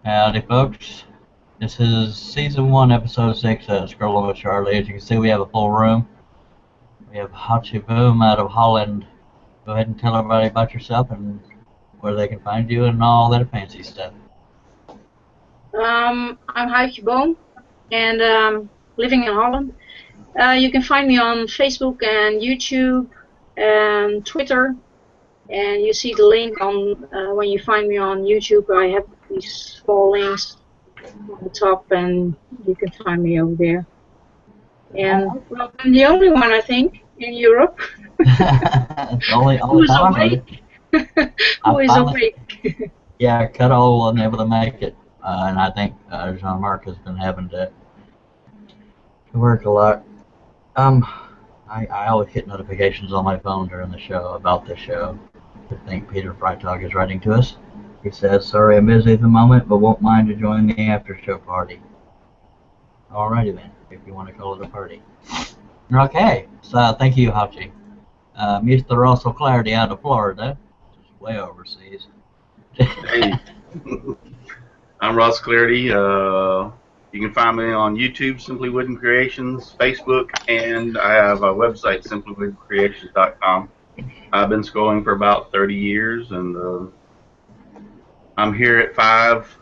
Howdy, folks. This is Season 1, Episode 6 of Scrolling with Charlie. As you can see, we have a full room. We have Hachi Boom out of Holland. Go ahead and tell everybody about yourself and where they can find you and all that fancy stuff. I'm Heike Boom, and living in Holland. You can find me on Facebook and YouTube and Twitter. And you see the link on when you find me on YouTube. I have these four links on the top, and you can find me over there. And well, I'm the only one, I think, in Europe only who is time awake. Who is awake? Yeah, Cuddle wasn't able to make it, and I think Jean-Marc has been having to work a lot. I always get notifications on my phone during the show about the show. I think Peter Freitag is writing to us. He says, "Sorry, I'm busy at the moment, but won't mind to join the after-show party." Alrighty then, if you want to call it a party. Okay, so thank you, Hachi. Mr. Russell Clarity out of Florida, just way overseas. Hey, I'm Ross Clarity. You can find me on YouTube, Simply Wooden Creations, Facebook, and I have a website, simplywoodencreations.com. I've been scrolling for about 30 years, and I'm here at 5.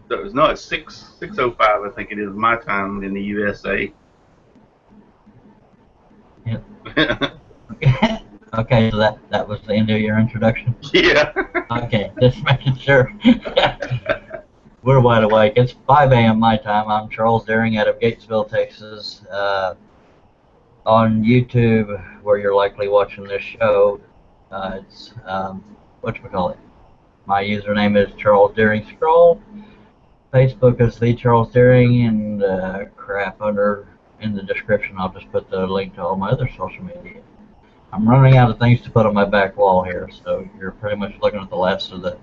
No, it's 6:05, I think it is, my time in the USA. Yep. Okay, so that was the end of your introduction? Yeah. Okay, just making sure. We're wide awake. It's 5 a.m. my time. I'm Charles Deering out of Gatesville, Texas. On YouTube, where you're likely watching this show, it's whatchamacallit. My username is Charles Deering Scroll. Facebook is the Charles Deering, and crap, in the description I'll just put the link to all my other social media. I'm running out of things to put on my back wall here, so you're pretty much looking at the last of the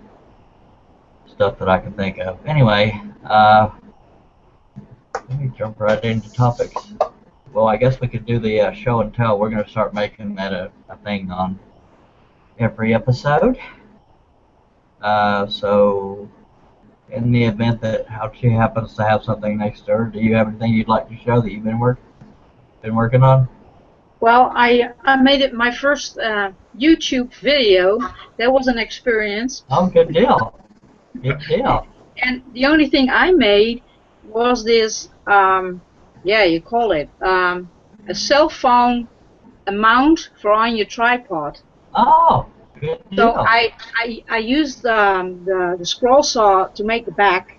stuff that I can think of. Anyway, let me jump right into topics. Well, I guess we could do the show and tell. We're going to start making that a thing on every episode. So, in the event that Hachi happens to have something next to her, do you have anything you'd like to show that you've been working on? Well, I made it my first YouTube video. That was an experience. Oh, good deal. Good deal. And the only thing I made was this, you call it, a cell phone mount for on your tripod. Oh, good deal. So I used the scroll saw to make the back,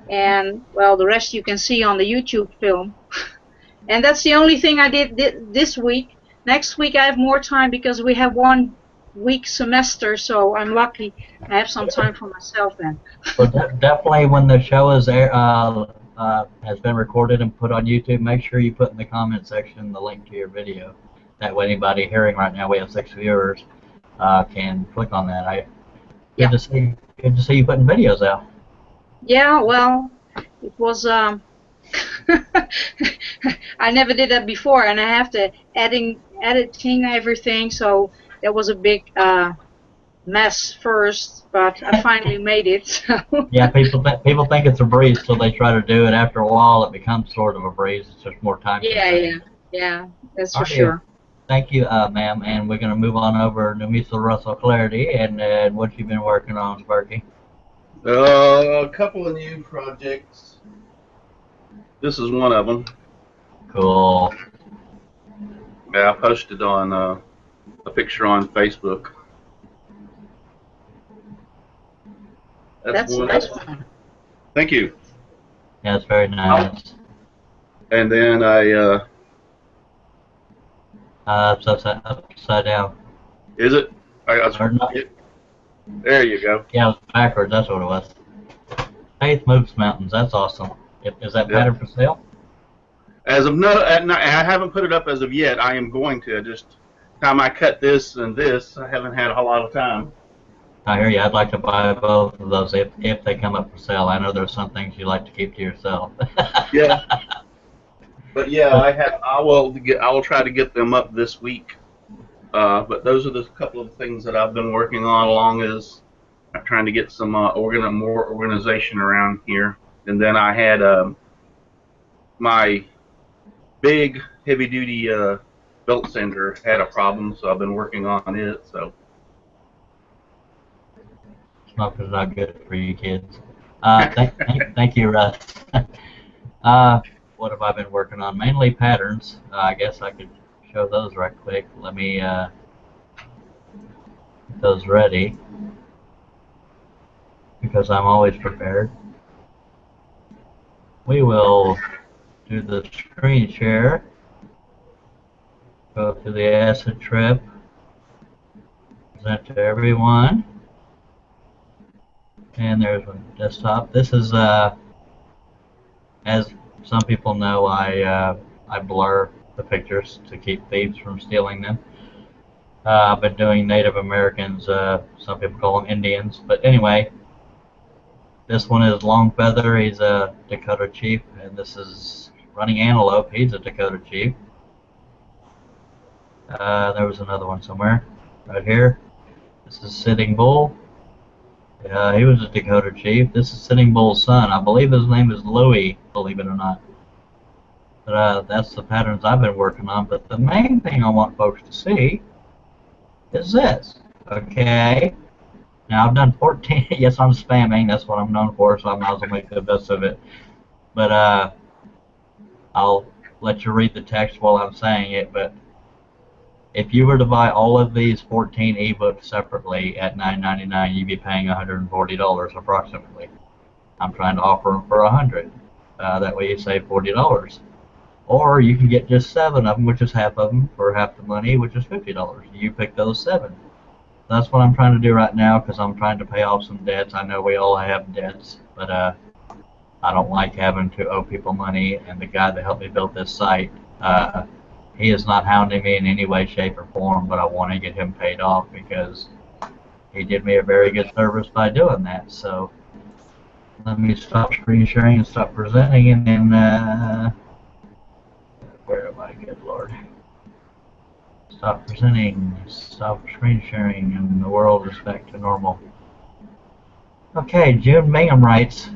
and well, the rest you can see on the YouTube film. And that's the only thing I did this week. Next week I have more time because we have 1 week semester, so I'm lucky I have some time for myself then. Well, definitely when the show is has been recorded and put on YouTube, make sure you put in the comment section the link to your video. That way anybody hearing right now, we have 6 viewers, can click on that. Good to see you putting videos out. Yeah, well, it was I never did that before, and I have to editing everything, so that was a big mess first, but I finally made it. So. Yeah, people think it's a breeze, so they try to do it. After a while, it becomes sort of a breeze. It's just more time. Yeah, that's for sure. Thank you, ma'am, and we're going to move on over to Mr. Russell Clarity, and what you've been working on, Sparky. A couple of new projects. This is one of them. Cool. Yeah, I posted on a picture on Facebook. That's nice one. Thank you. Yeah, it's very nice. And then I upside down. Is it? There you go. Yeah, backwards. That's what it was. Faith moves mountains. That's awesome. Is that pattern for sale? As of no, I haven't put it up as of yet. I am going to. Just time I cut this and this, I haven't had a lot of time. I hear you. I'd like to buy both of those if they come up for sale. I know there's some things you like to keep to yourself. Yeah. But yeah, I will try to get them up this week. But those are the couple of things that I've been working on, along as I'm trying to get some more organization around here. And then I had my big heavy duty belt sander had a problem, so I've been working on it. So Smoking's not good for you kids. Thank you, Russ. What have I been working on? Mainly patterns. I guess I could show those right quick. Let me get those ready because I'm always prepared. We will do the screen share. Go through the acid trip. Present to everyone. And there's my desktop. This is, as some people know, I blur the pictures to keep thieves from stealing them. I've been doing Native Americans, some people call them Indians, but anyway, this one is Longfeather, he's a Dakota chief, and this is Running Antelope, he's a Dakota chief. There was another one somewhere, right here. This is Sitting Bull. He was a Dakota chief. This is Sitting Bull's son. I believe his name is Louis, believe it or not. But that's the patterns I've been working on. But the main thing I want folks to see is this. Okay. Now I've done 14. Yes, I'm spamming. That's what I'm known for, so I might as well make the best of it. But I'll let you read the text while I'm saying it. But if you were to buy all of these 14 ebooks separately at $9.99, you'd be paying $140 approximately. I'm trying to offer them for $100. That way you save $40. Or you can get just 7 of them, which is half of them, for half the money, which is $50. You pick those 7. That's what I'm trying to do right now because I'm trying to pay off some debts. I know we all have debts, but I don't like having to owe people money. And the guy that helped me build this site, he is not hounding me in any way, shape, or form, but I want to get him paid off because he did me a very good service by doing that. So let me stop screen sharing and stop presenting, and then where am I? Good Lord. Stop presenting, stop screen sharing, and the world is back to normal. Okay, June Bingham writes,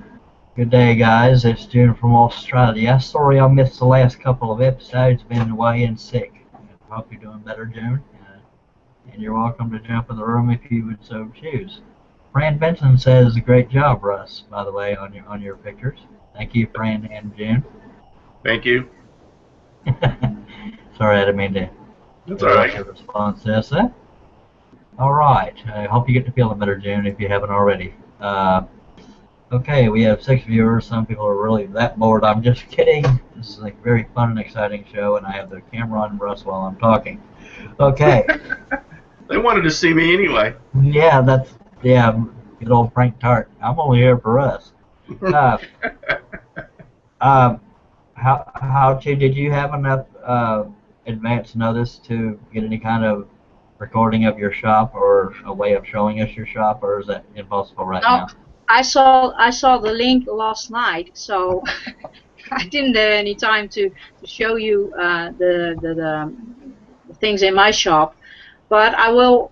"Good day, guys. It's June from Australia. Sorry I missed the last couple of episodes. Been away and sick. I hope you're doing better, June. And you're welcome to jump in the room if you would so choose." Fran Benson says, "Great job, Russ, by the way, on your pictures." Thank you, Fran and June. thank you. Sorry, I didn't mean to That's all right. your response to that. All right. I hope you get to feeling better, June, if you haven't already. Okay, we have 6 viewers. Some people are really that bored. I'm just kidding. This is a very fun and exciting show, and I have the camera on Russ while I'm talking. Okay. They wanted to see me anyway. Yeah, good old Frank Tart. I'm only here for Russ. Did you have enough advance notice to get any kind of recording of your shop or a way of showing us your shop, or is that impossible right now? I saw the link last night, so I didn't have any time to show you the things in my shop, but I will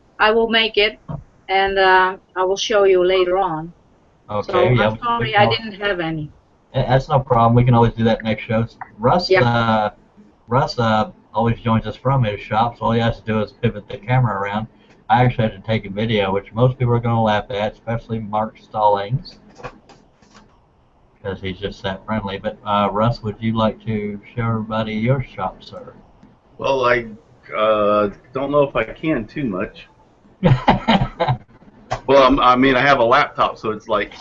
make it, and I will show you later on. Okay, so yeah. I'm sorry I didn't have any. That's no problem. We can always do that next show. Russ, Yeah. Russ always joins us from his shop, so all he has to do is pivot the camera around. I actually had to take a video, which most people are going to laugh at, especially Mark Stallings, because he's just that friendly. But Russ, would you like to show everybody your shop, sir? Well, I don't know if I can too much. Well, I mean, I have a laptop, so it's like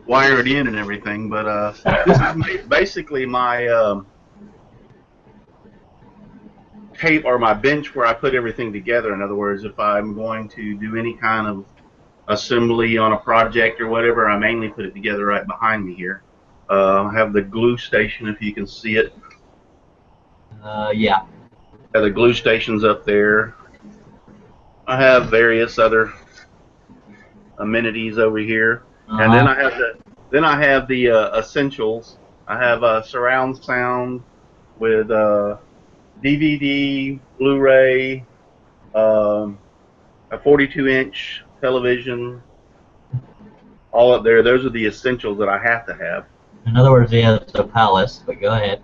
wired in and everything. But this is basically my tape or my bench where I put everything together. In other words, if I'm going to do any kind of assembly on a project or whatever, I mainly put it together right behind me here. I have the glue station, if you can see it. Yeah. The glue station's up there. I have various other amenities over here, and then I have the essentials. I have surround sound with DVD, Blu-ray, a 42-inch television, all up there. Those are the essentials that I have to have. In other words, he has a palace, but go ahead.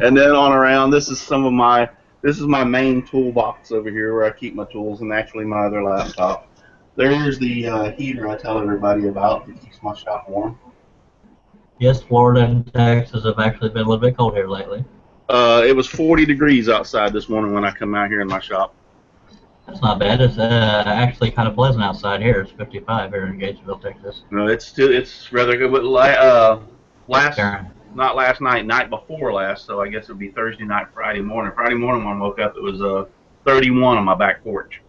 And then on around, this is my main toolbox over here where I keep my tools, and actually my other laptop. There's the heater I tell everybody about that keeps my shop warm. Yes, Florida and Texas have actually been a little bit cold here lately. It was 40 degrees outside this morning when I come out here in my shop. That's not bad. It's actually kind of pleasant outside here. It's 55 here in Gatesville, Texas. No, it's rather good. But not last night, night before last. So I guess it would be Thursday night, Friday morning. Friday morning when I woke up, it was 31 on my back porch.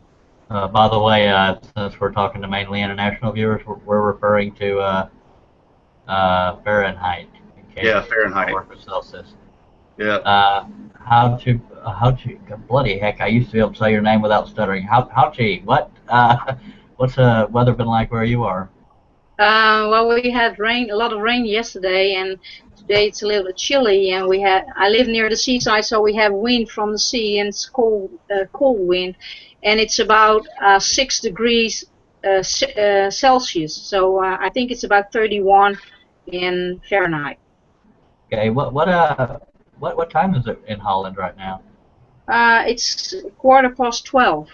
By the way, since we're talking to mainly international viewers, we're referring to Fahrenheit. Yeah, Fahrenheit. Celsius. Yeah. How to bloody heck! I used to be able to say your name without stuttering. What? What's the weather been like where you are? Well, we had rain, a lot of rain yesterday, and today it's a little chilly. And I live near the seaside, so we have wind from the sea, and it's cold wind, and it's about 6 degrees Celsius. So I think it's about 31 in Fahrenheit. Okay, what time is it in Holland right now? It's 12:15.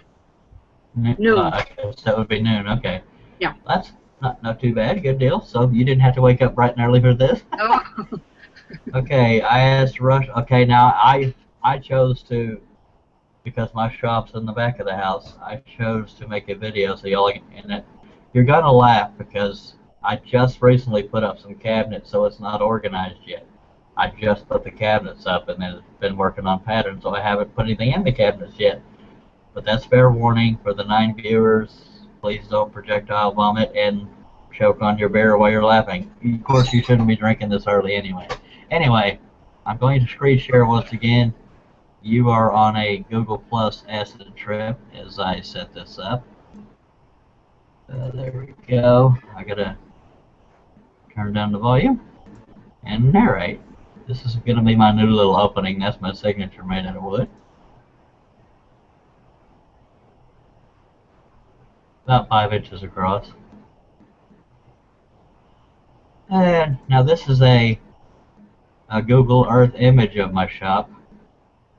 Noon. So that would be noon. Okay. Yeah. That's not too bad. Good deal. So you didn't have to wake up bright and early for this. Oh. Okay, I asked Rush. Okay, now I chose to, because my shop's in the back of the house, I chose to make a video so y'all can, and you're gonna laugh because I just recently put up some cabinets, so it's not organized yet. I just put the cabinets up and then been working on patterns, so I haven't put anything in the cabinets yet. But that's fair warning for the 9 viewers. Please don't projectile vomit and choke on your beer while you're laughing. Of course, you shouldn't be drinking this early anyway. Anyway, I'm going to screen share once again. You are on a Google Plus acid trip as I set this up. There we go. I gotta turn down the volume and narrate. This is going to be my new little opening. That's my signature made out of wood. About 5 inches across. And now this is a Google Earth image of my shop,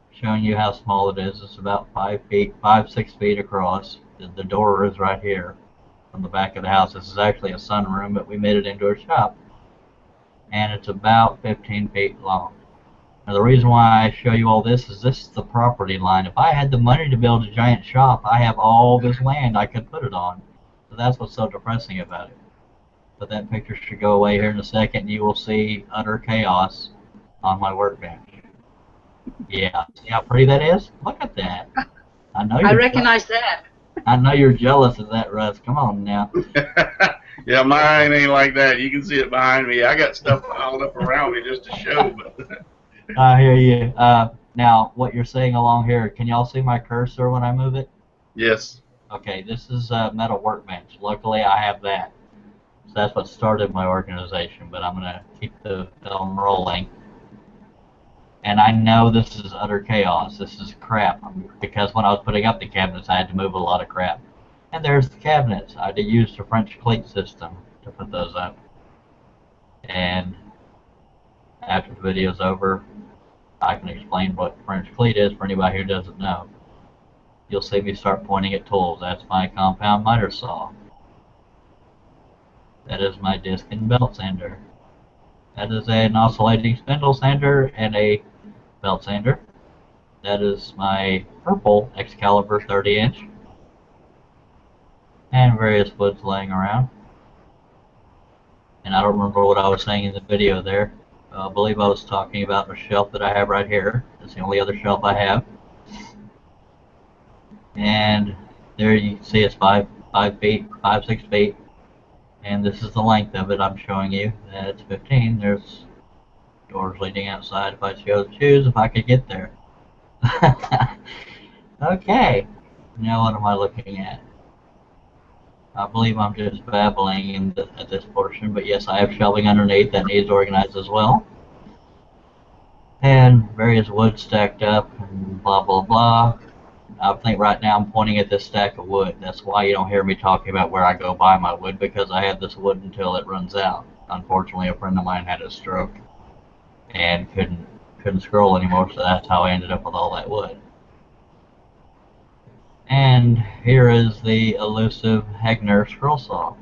showing you how small it is. It's about 6 feet across. The door is right here on the back of the house. This is actually a sunroom, but we made it into a shop. And it's about 15 feet long. Now the reason why I show you all this is the property line. If I had the money to build a giant shop, I have all this land I could put it on. So that's what's so depressing about it. But that picture should go away here in a second, and you will see utter chaos on my workbench. Yeah, see how pretty that is? Look at that. I recognize that. I know you're jealous of that, Russ. Come on now. Yeah, mine ain't like that. You can see it behind me. I got stuff piled up around me just to show. But I hear you. Now, what you're seeing along here, can y'all see my cursor when I move it? Yes. Okay, this is a metal workbench. Luckily, I have that. So that's what started my organization, but I'm going to keep the film rolling. And I know this is utter chaos. This is crap, because when I was putting up the cabinets, I had to move a lot of crap. And there's the cabinets. I used the French cleat system to put those up. And after the video's over, I can explain what French cleat is for anybody who doesn't know. You'll see me start pointing at tools. That's my compound miter saw. That is my disc and belt sander. That is an oscillating spindle sander and a belt sander. That is my purple Excalibur 30-inch. And various woods laying around. And I don't remember what I was saying in the video there. I believe I was talking about the shelf that I have right here. It's the only other shelf I have. And there you can see it's 5 feet, 6 feet. And this is the length of it I'm showing you. It's 15. There's doors leading outside if I choose, if I could get there. Okay. Now what am I looking at? I believe I'm just babbling at this portion, but yes, I have shelving underneath that needs organized as well. And various wood stacked up and blah, blah, blah. I think right now I'm pointing at this stack of wood. That's why you don't hear me talking about where I go buy my wood, because I have this wood until it runs out. Unfortunately, a friend of mine had a stroke and couldn't scroll anymore, so that's how I ended up with all that wood. And here is the elusive Hegner scroll saw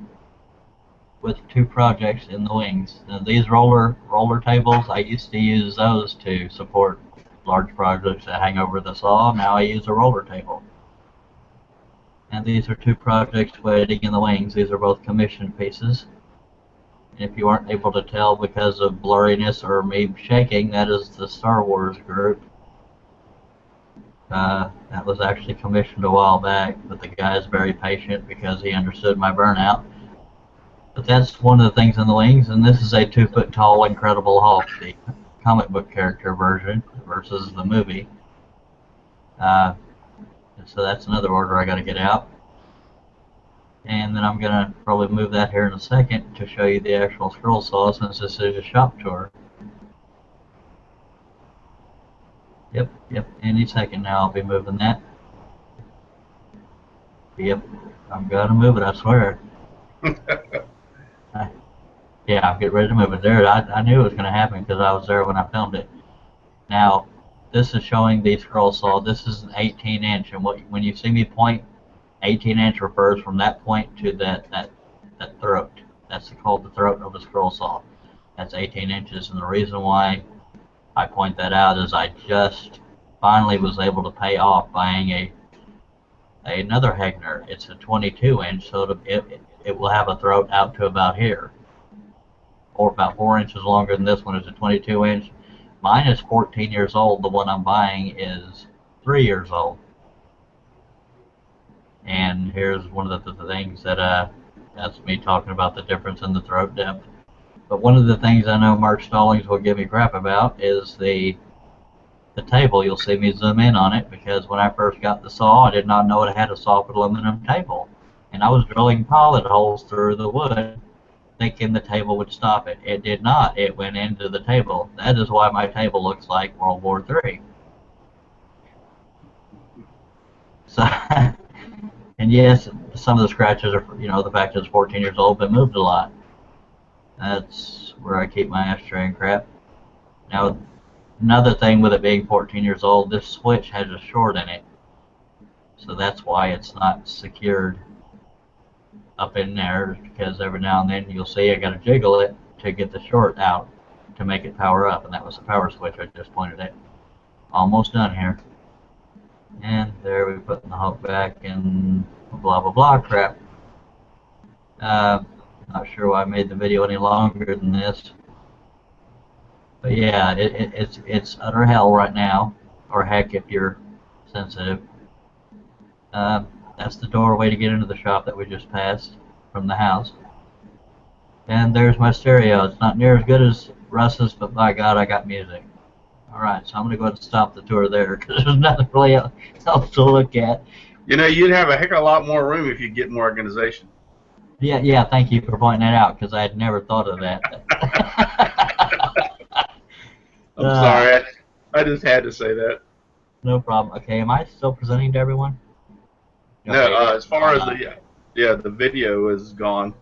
with 2 projects in the wings. Now, these roller tables, I used to use those to support large projects that hang over the saw. Now I use a roller table. And these are 2 projects waiting in the wings. These are both commissioned pieces. And if you aren't able to tell because of blurriness or me shaking, that is the Star Wars group. That was actually commissioned a while back, but the guy's very patient because he understood my burnout. But that's one of the things in the wings, and this is a 2-foot tall Incredible Hulk, the comic book character version versus the movie. So that's another order I got to get out. And then I'm going to probably move that here in a second to show you the actual scroll saw, since this is a shop tour. Yep, any second now I'll be moving that. Yep, I'm going to move it, I swear. Yeah, I'm getting ready to move it. There, I knew it was going to happen because I was there when I filmed it. Now, this is showing the scroll saw. This is an 18-inch, and when you see me point, 18-inch refers from that point to that throat. That's called the throat of the scroll saw. That's 18 inches, and the reason why I point that out is I just finally was able to pay off buying another Hegner. It's a 22-inch, so it will have a throat out to about here, or about 4 inches longer than this one. Is a 22-inch. Mine is 14 years old. The one I'm buying is 3 years old. And here's one of the things that that's me talking about the difference in the throat depth. But one of the things I know Mark Stallings will give me crap about is the table. You'll see me zoom in on it, because when I first got the saw, I did not know it had a soft aluminum table. And I was drilling pilot holes through the wood, thinking the table would stop it. It did not. It went into the table. That is why my table looks like World War III. So, and yes, some of the scratches are, the fact that it's 14 years old, but moved a lot. That's where I keep my ashtray and crap. Now, another thing with it being 14 years old, this switch has a short in it. So that's why it's not secured up in there, because every now and then you'll see I got to jiggle it to get the short out to make it power up, and that was the power switch I just pointed at. Almost done here. And there we put the Hulk back and blah blah blah crap. Not sure why I made the video any longer than this. But yeah, it's utter hell right now, or heck if you're sensitive. That's the doorway to get into the shop that we just passed from the house. And there's my stereo. It's not near as good as Russ's, but by God, I got music. Alright, so I'm going to go ahead and stop the tour there, because there's nothing really else to look at. You'd have a heck of a lot more room if you get more organization. Yeah, thank you for pointing that out, because I had never thought of that. I'm sorry, I just had to say that. No problem. Okay, am I still presenting to everyone? No, as far as the video is gone.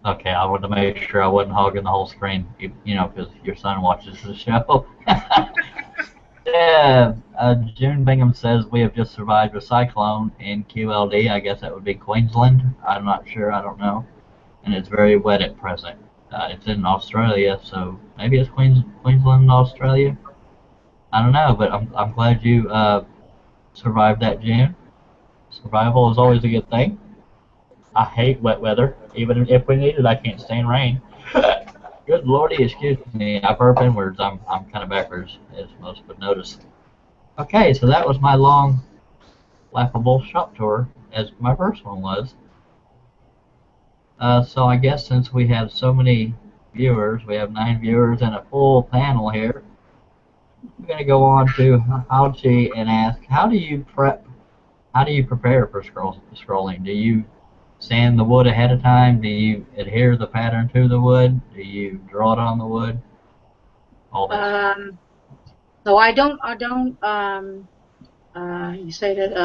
Okay, I wanted to make sure I wasn't hogging the whole screen, because your son watches the show. Yeah, June Bingham says we have just survived a cyclone in QLD. I guess that would be Queensland. I'm not sure. I don't know. And it's very wet at present. It's in Australia, so maybe it's Queensland, Australia. I don't know, but I'm glad you survived that, June. Survival is always a good thing. I hate wet weather. Even if we need it, I can't stand rain. Good lordy, excuse me. I burp inwards. I'm kind of backwards, as most would notice. Okay, so that was my long, laughable shop tour, as my first one was. So I guess since we have so many viewers, we have 9 viewers and a full panel here, we're going to go on to Hachi and ask, how do you prepare for scrolling? Do you sand the wood ahead of time? Do you adhere the pattern to the wood? Do you draw it on the wood? All this. So I don't you say that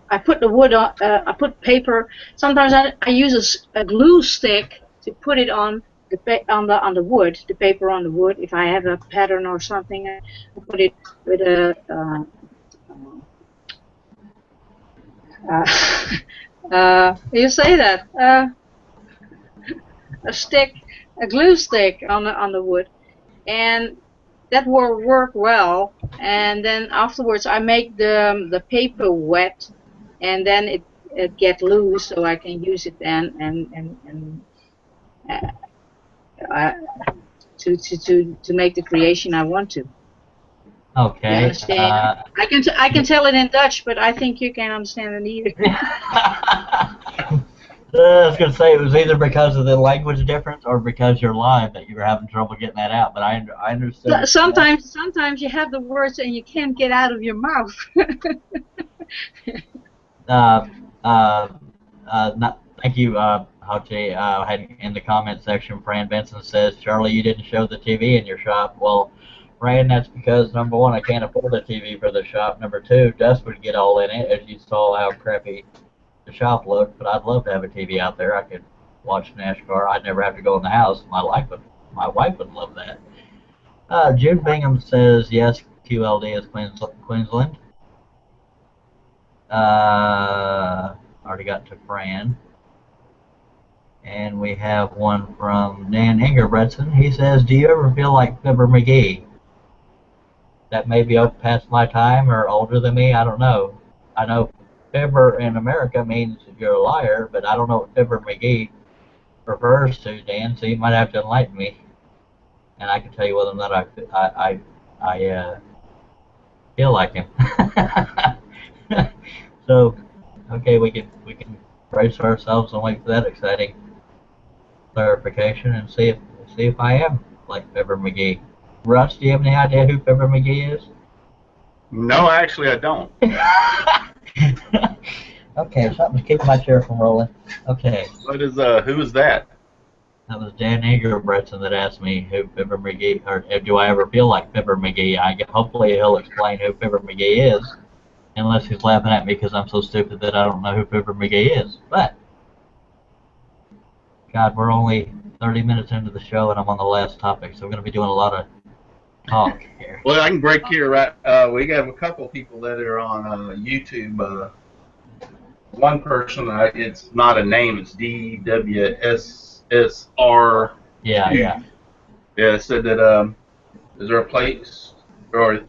I put the wood on. I put paper. Sometimes I use a glue stick to put it on on the wood, the paper on the wood. If I have a pattern or something, I put it with a you say that a stick, a glue stick on the wood, and that will work well. And then afterwards, I make the paper wet, and then it get loose, so I can use it then and uh, to make the creation I want to. Okay. You understand? I can tell it in Dutch, but I think you can't understand it either. I was going to say it was either because of the language difference or because you're live that you were having trouble getting that out. But I understood. Sometimes you have the words and you can't get out of your mouth. Thank you, Hachi. In the comment section, Fran Benson says, Charlie, you didn't show the TV in your shop. Well, Fran, that's because, number one, I can't afford a TV for the shop. Number two, Dust would get all in it, as you saw how crappy the shop looked. But I'd love to have a TV out there. I could watch NASCAR. I'd never have to go in the house. My wife would love that. June Bingham says, yes, QLD is Queensland. Already got to Fran. And we have one from Dan Ingerbretson. He says, do you ever feel like Fibber McGee? That may be past my time or older than me, I don't know. I know Fibber in America means you're a liar, but I don't know what Fibber McGee refers to, Dan, so you might have to enlighten me. And I can tell you whether or not I feel like him. So, okay, we can brace ourselves and wait for that exciting clarification and see if I am like Fibber McGee. Russ, do you have any idea who Fibber McGee is? No, actually, I don't. Okay, something's keeping my chair from rolling. Okay. Who is that? That was Dan Ingerbretson that asked me who Fibber McGee, or do I ever feel like Fibber McGee? Hopefully he'll explain who Fibber McGee is, unless he's laughing at me because I'm so stupid that I don't know who Fibber McGee is. But, God, we're only 30 minutes into the show and I'm on the last topic, so we're going to be doing a lot of talk here. Well, I can break here, right? We have a couple people that are on YouTube. One person, it's not a name, it's DWSSR. Yeah. Yeah, said that, is there a place, or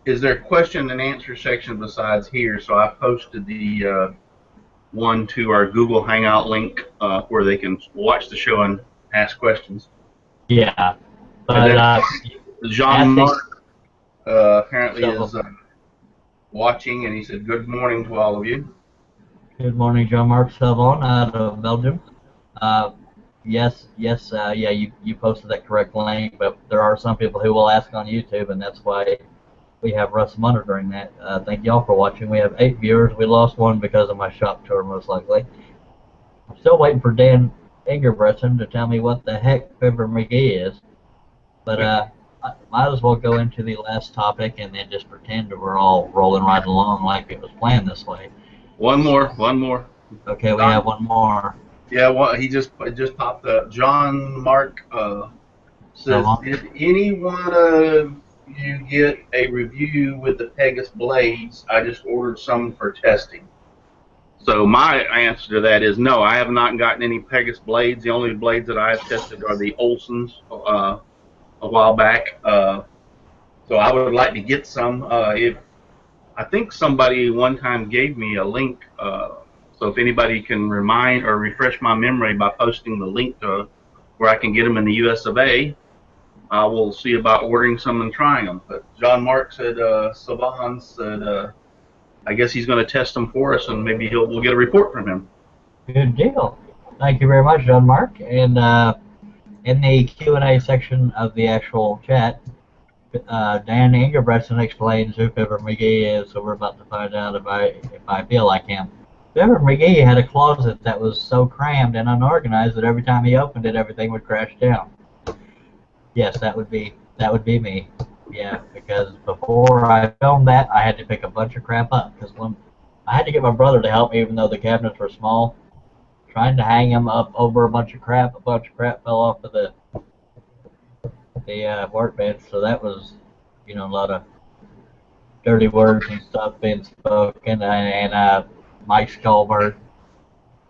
is there a question and answer section besides here? So I posted the one to our Google Hangout link where they can watch the show and ask questions. Yeah. But Jean-Marc apparently is watching, and he said, good morning to all of you. Good morning, Jean-Marc Savon out of Belgium. Yes, you posted that correct link, but there are some people who will ask on YouTube, and that's why we have Russ monitoring that. Thank y'all for watching. We have 8 viewers. We lost one because of my shop tour, most likely. I'm still waiting for Dan Ingerbretson to tell me what the heck Fibber McGee is. But I might as well go into the last topic and then just pretend that we're all rolling right along like it was planned this way. One more. Okay, we have one more. Yeah, well, he just popped up. Jean-Marc says, did any one of you get a review with the Pegasus blades? I just ordered some for testing. So my answer to that is no, I have not gotten any Pegasus blades. The only blades that I have tested are the Olsons a while back. So I would like to get some. I think somebody one time gave me a link, so if anybody can remind or refresh my memory by posting the link to where I can get them in the US of A, I will see about ordering some and trying them. But Jean-Marc said, Saban said, I guess he's going to test them for us, and maybe we'll get a report from him. Good deal. Thank you very much, Jean-Marc. And in the Q&A section of the actual chat, Dan Ingerbretson explains who Fibber McGee is, so we're about to find out if I feel like him. Fibber McGee had a closet that was so crammed and unorganized that every time he opened it, everything would crash down. Yes, that would be me. Yeah, because before I filmed that, I had to pick a bunch of crap up because when I had to get my brother to help me, even though the cabinets were small, trying to hang them up over a bunch of crap fell off of the workbench. So that was, a lot of dirty words and stuff being spoken, and Mike Stolberg,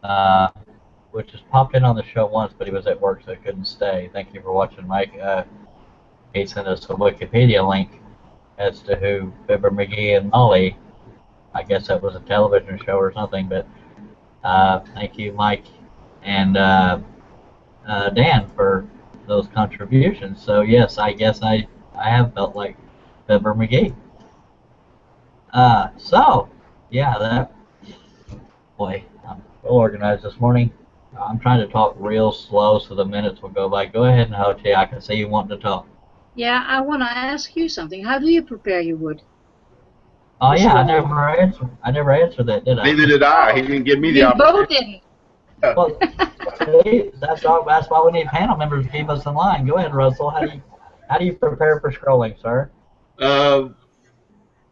uh, which has popped in on the show once, but he was at work, so he couldn't stay. Thank you for watching, Mike. He sent us a Wikipedia link as to who Fibber McGee and Molly. I guess that was a television show or something, but thank you, Mike and Dan, for those contributions. So yes, I guess I have felt like Fibber McGee. So yeah, that boy, I'm well organized this morning. I'm trying to talk real slow so the minutes will go by. Go ahead and Hoti, I can see you wanting to talk. Yeah, I want to ask you something. How do you prepare your wood? Oh The yeah, straw. I never answered that, did I? Neither did I. He Oh, didn't give me the you both opportunity. didn't. Well, see, that's why we need panel members to keep us in line. Go ahead, Russell. How do you prepare for scrolling, sir? Uh,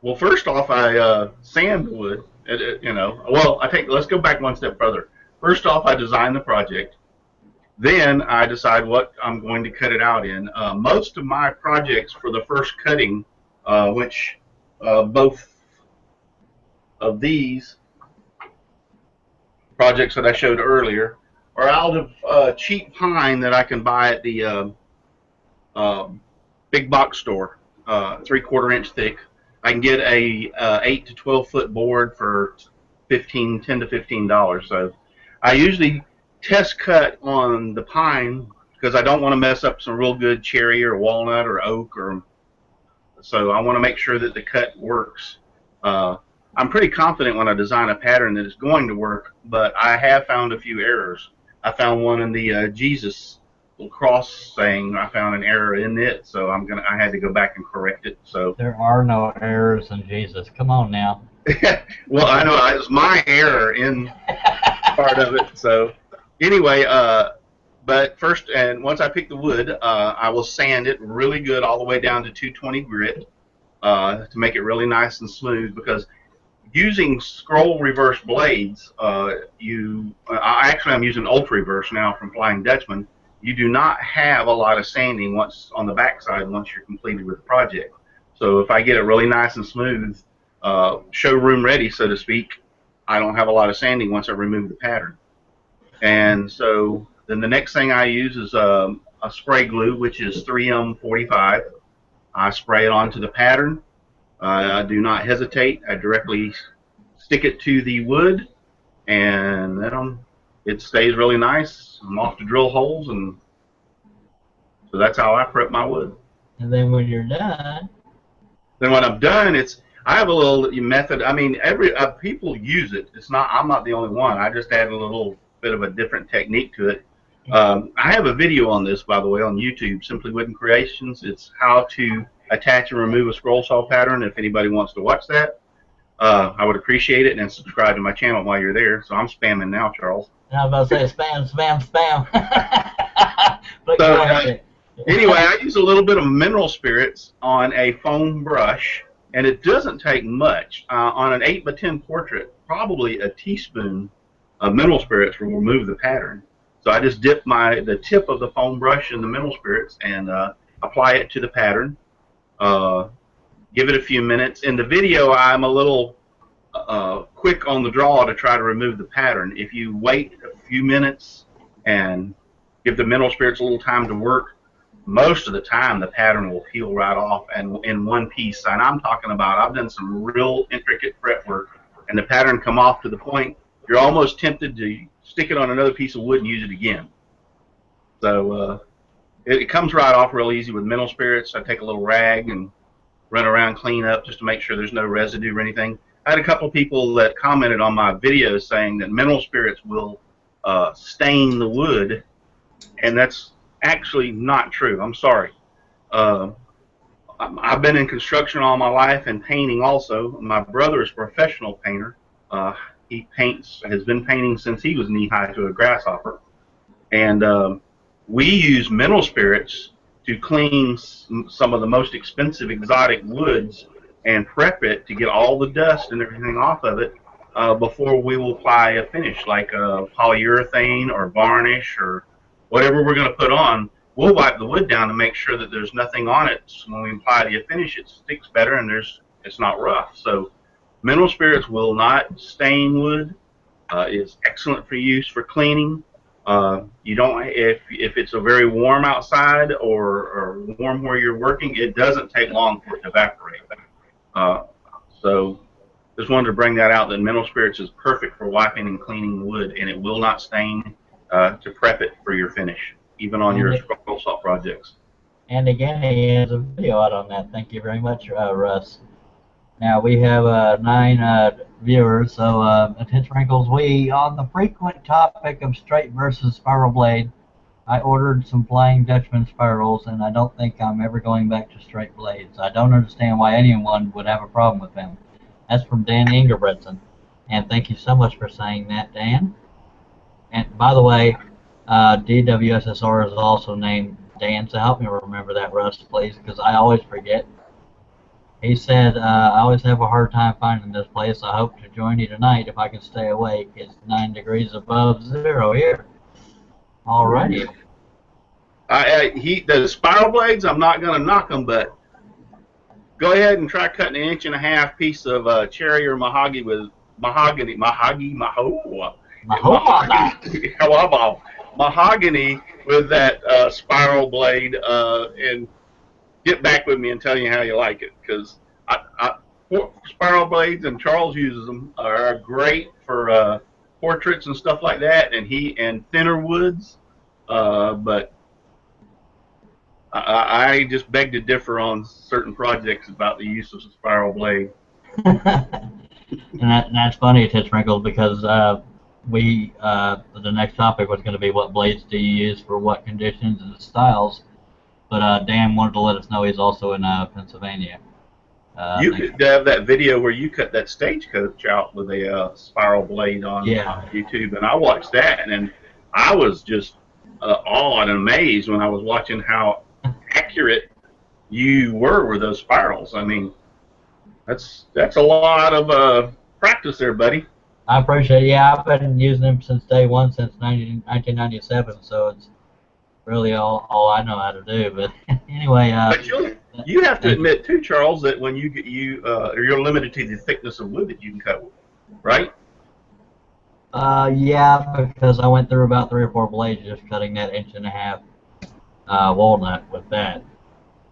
well, first off, I sand wood. Well, let's go back one step further. First off, I design the project. Then I decide what I'm going to cut it out in. Most of my projects for the first cutting, which both of these projects that I showed earlier, are out of cheap pine that I can buy at the uh, big box store, 3/4 inch thick. I can get a 8 to 12 foot board for $10 to $15. So I usually test cut on the pine because I don't want to mess up some real good cherry or walnut or oak, or so I want to make sure that the cut works. Uh, I'm pretty confident when I design a pattern that it's going to work, but I have found a few errors. I found one in the Jesus little cross thing. I found an error in it, so I had to go back and correct it. So, There are no errors in Jesus. Come on now. well, I know it was my error in part of it. So, anyway, but first, and once I pick the wood, I will sand it really good all the way down to 220 grit to make it really nice and smooth. Because using scroll reverse blades, I'm using ultra reverse now from Flying Dutchman. You do not have a lot of sanding once on the backside once you're completed with the project. So if I get it really nice and smooth, showroom ready, so to speak, I don't have a lot of sanding once I remove the pattern. And so then the next thing I use is a spray glue, which is 3M45. I spray it onto the pattern. I do not hesitate. I directly stick it to the wood, and then it stays really nice. I'm off to drill holes, and so that's how I prep my wood. And then when you're done, Then when I'm done, I have a little method. I mean, every people use it. I'm not the only one. I just add a little bit of a different technique to it. I have a video on this, by the way, on YouTube, Simply Wooden Creations. It's how to attach and remove a scroll saw pattern. If anybody wants to watch that, I would appreciate it, and subscribe to my channel while you're there. So I'm spamming now, Charles. I was about to say spam, spam, spam. But So go ahead. anyway, I use a little bit of mineral spirits on a foam brush, and it doesn't take much. On an 8x10 portrait, probably a teaspoon of mineral spirits will remove the pattern. So I just dip the tip of the foam brush in the mineral spirits and apply it to the pattern. Give it a few minutes. In the video, I'm a little quick on the draw to try to remove the pattern. If you wait a few minutes and give the mineral spirits a little time to work, most of the time the pattern will peel right off and in one piece. And I'm talking about, I've done some real intricate fret work, and the pattern come off to the point you're almost tempted to stick it on another piece of wood and use it again. So it comes right off real easy with mineral spirits. I take a little rag and run around, clean up just to make sure there's no residue or anything. I had a couple of people that commented on my videos saying that mineral spirits will stain the wood, and that's actually not true. I'm sorry. I've been in construction all my life and painting also. My brother is a professional painter. He has been painting since he was knee-high to a grasshopper. And we use mineral spirits to clean some of the most expensive exotic woods and prep it to get all the dust and everything off of it before we will apply a finish like polyurethane or varnish or whatever we're going to put on. We'll wipe the wood down to make sure that there's nothing on it. So when we apply the finish, it sticks better and it's not rough. So mineral spirits will not stain wood. Is excellent for use for cleaning. You don't if it's a very warm outside or warm where you're working, it doesn't take long for it to evaporate. So just wanted to bring that out, that mineral spirits is perfect for wiping and cleaning wood, and it will not stain to prep it for your finish, even on your scroll saw projects. And again, he has a video out on that. Thank you very much, Russ. Now we have 9 viewers, so Tits Wrinkles, on the frequent topic of straight versus spiral blade, I ordered some Flying Dutchman spirals, and I don't think I'm ever going back to straight blades. I don't understand why anyone would have a problem with them. That's from Dan Ingerbretson, and thank you so much for saying that, Dan. And by the way, DWSSR is also named Dan, so help me remember that, Russ, please, because I always forget. He said, I always have a hard time finding this place. I hope to join you tonight if I can stay awake. It's 9 degrees above zero here. Alrighty. The spiral blades, I'm not going to knock them, but go ahead and try cutting an 1.5 inch piece of cherry or mahogany with mahogany with that spiral blade and get back with me and tell you how you like it, because spiral blades, and Charles uses them, are great for portraits and stuff like that, and thinner woods. But I just beg to differ on certain projects about the use of spiral blade. And that's funny, Tits Wrinkles, because the next topic was going to be what blades do you use for what conditions and styles. But Dan wanted to let us know he's also in Pennsylvania. You could have that video where you cut that stagecoach out with a spiral blade on YouTube, and I watched that, and I was just awed and amazed when I was watching how accurate you were with those spirals. I mean, that's a lot of practice there, buddy. I appreciate it. Yeah, I've been using them since day one, since 1997, so it's really all I know how to do. But anyway, but you have to admit too, Charles, that when you're limited to the thickness of wood that you can cut with, right? Yeah, because I went through about 3 or 4 blades just cutting that 1.5 inch walnut with that.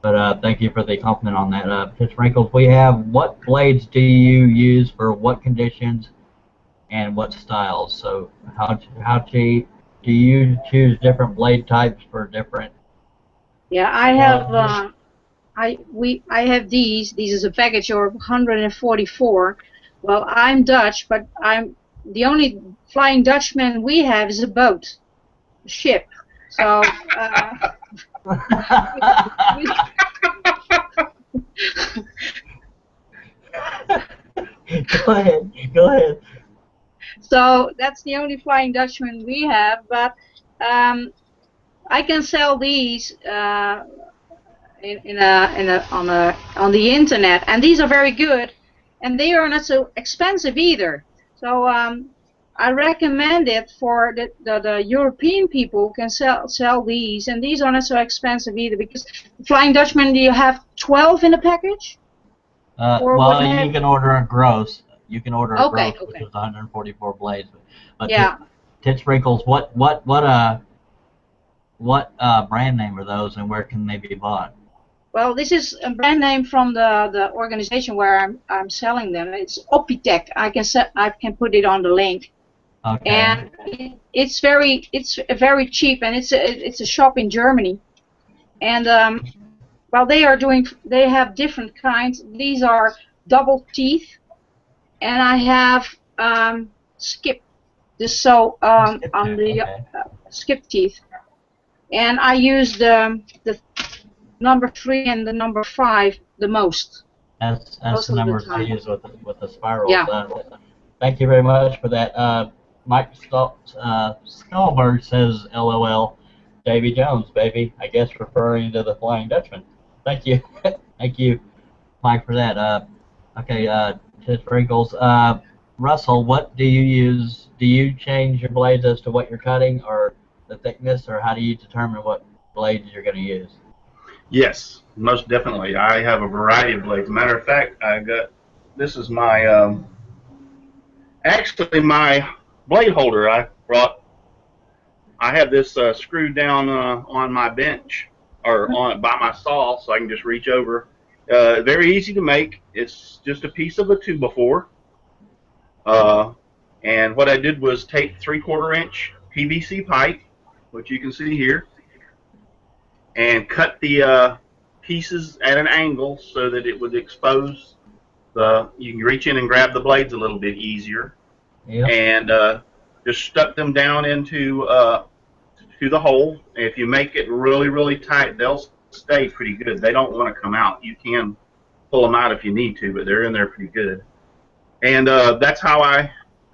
But thank you for the compliment on that. Tits Wrinkles, we have, what blades do you use for what conditions and what styles? So how do you choose different blade types for different? Yeah, I have I have these. This is a package of 144. Well, I'm Dutch, but the only Flying Dutchman we have is a boat, a ship. So Go ahead. So that's the only Flying Dutchman we have, but I can sell these on the internet, and these are very good, and they are not so expensive either. So I recommend it for the European people can sell these, and these are not so expensive either, because Flying Dutchman, do you have 12 in the package? Well, you can order a gross. You can order a gross, okay. Which is 144 blades. But yeah. Tits Wrinkles, what brand name are those, and where can they be bought? Well, this is a brand name from the organization where I'm selling them. It's Opitech. I can put it on the link. Okay. And it's very cheap, and it's a shop in Germany. And well, they have different kinds. These are double teeth, and I have skip. Skip teeth, and I use the number 3 and the number 5 the most. That's the numbers I use with the spirals. Yeah. Thank you very much for that. Mike Stolberg says, LOL. Davy Jones, baby. I guess referring to the Flying Dutchman. Thank you. Thank you, Mike, for that. Okay, Ted Sprinkles. Russell, what do you use? Do you change your blades as to what you're cutting or the thickness, or how do you determine what blades you're going to use? Yes, most definitely. I have a variety of blades. Matter of fact, this is my actually my blade holder I brought. I have this screwed down on my bench or on by my saw, so I can just reach over. Very easy to make. It's just a piece of a 2x4. And what I did was take 3/4 inch PVC pipe, which you can see here, and cut the pieces at an angle so that it would expose you can reach in and grab the blades a little bit easier. Yep. And just stuck them down into to the hole. If you make it really, really tight, they'll stay pretty good. They don't want to come out. You can pull them out if you need to, but they're in there pretty good. And that's how I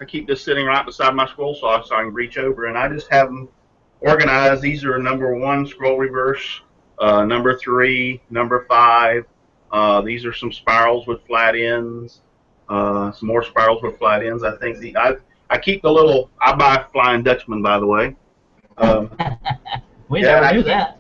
keep this sitting right beside my scroll saw so I can reach over. And I just have them organized. These are number 1 scroll reverse, number 3, number 5. These are some spirals with flat ends. Some more spirals with flat ends. I think I keep the little. I buy Flying Dutchman, by the way. We never knew that.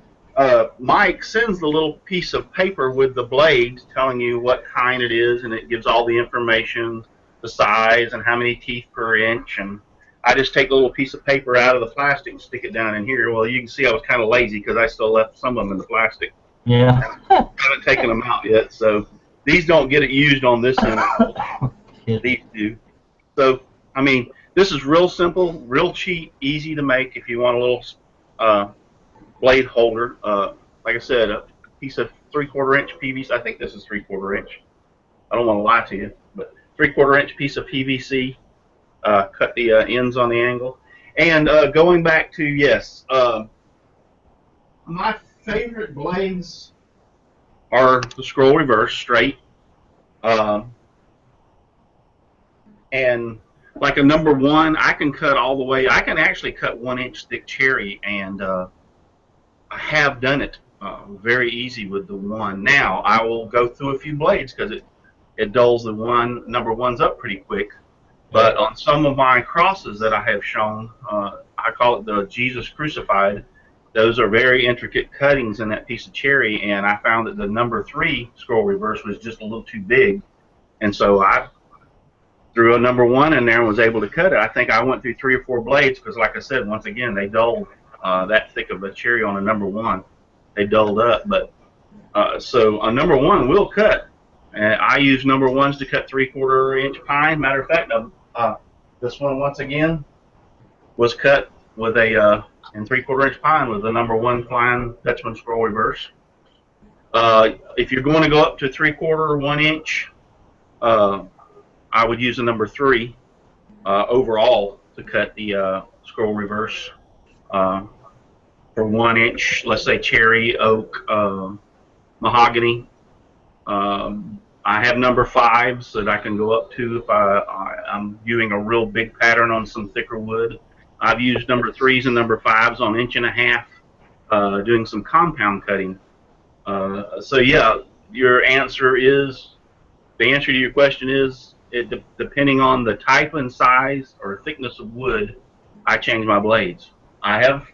Mike sends the little piece of paper with the blades telling you what kind it is, and it gives all the information, the size, and how many teeth per inch. And I just take a little piece of paper out of the plastic and stick it down in here. Well, you can see I was kind of lazy because I still left some of them in the plastic. Yeah. I haven't taken them out yet, so these don't get it used on this end. These do. So, I mean, this is real simple, real cheap, easy to make if you want a little blade holder. Like I said, a piece of 3/4 inch PVC. I think this is 3/4 inch. I don't want to lie to you, but 3/4 inch piece of PVC. Cut the ends on the angle. And going back to, yes, my favorite blades are the scroll reverse straight. And like a number 1, I can cut all the way. I can actually cut 1 inch thick cherry, and I have done it very easy with the 1. Now I will go through a few blades because it dulls the number 1s up pretty quick. But on some of my crosses that I have shown, I call it the Jesus crucified. Those are very intricate cuttings in that piece of cherry, and I found that the number 3 scroll reverse was just a little too big, and so I threw a number 1 in there and was able to cut it. I think I went through 3 or 4 blades because, like I said, once again, they dulled that thick of a cherry on a number 1. They dulled up, but so a number 1 will cut. And I use number 1s to cut 3/4 inch pine. Matter of fact, this one once again was cut with a in 3/4 inch pine with the number 1 Flying Dutchman scroll reverse. If you're going to go up to 3/4 1 inch, I would use a number 3 overall to cut the scroll reverse for 1 inch. Let's say cherry, oak, mahogany. I have number 5s that I can go up to if I'm viewing a real big pattern on some thicker wood. I've used number 3s and number 5s on 1.5 doing some compound cutting. So yeah, the answer to your question is, depending on the type and size or thickness of wood, I change my blades. I have,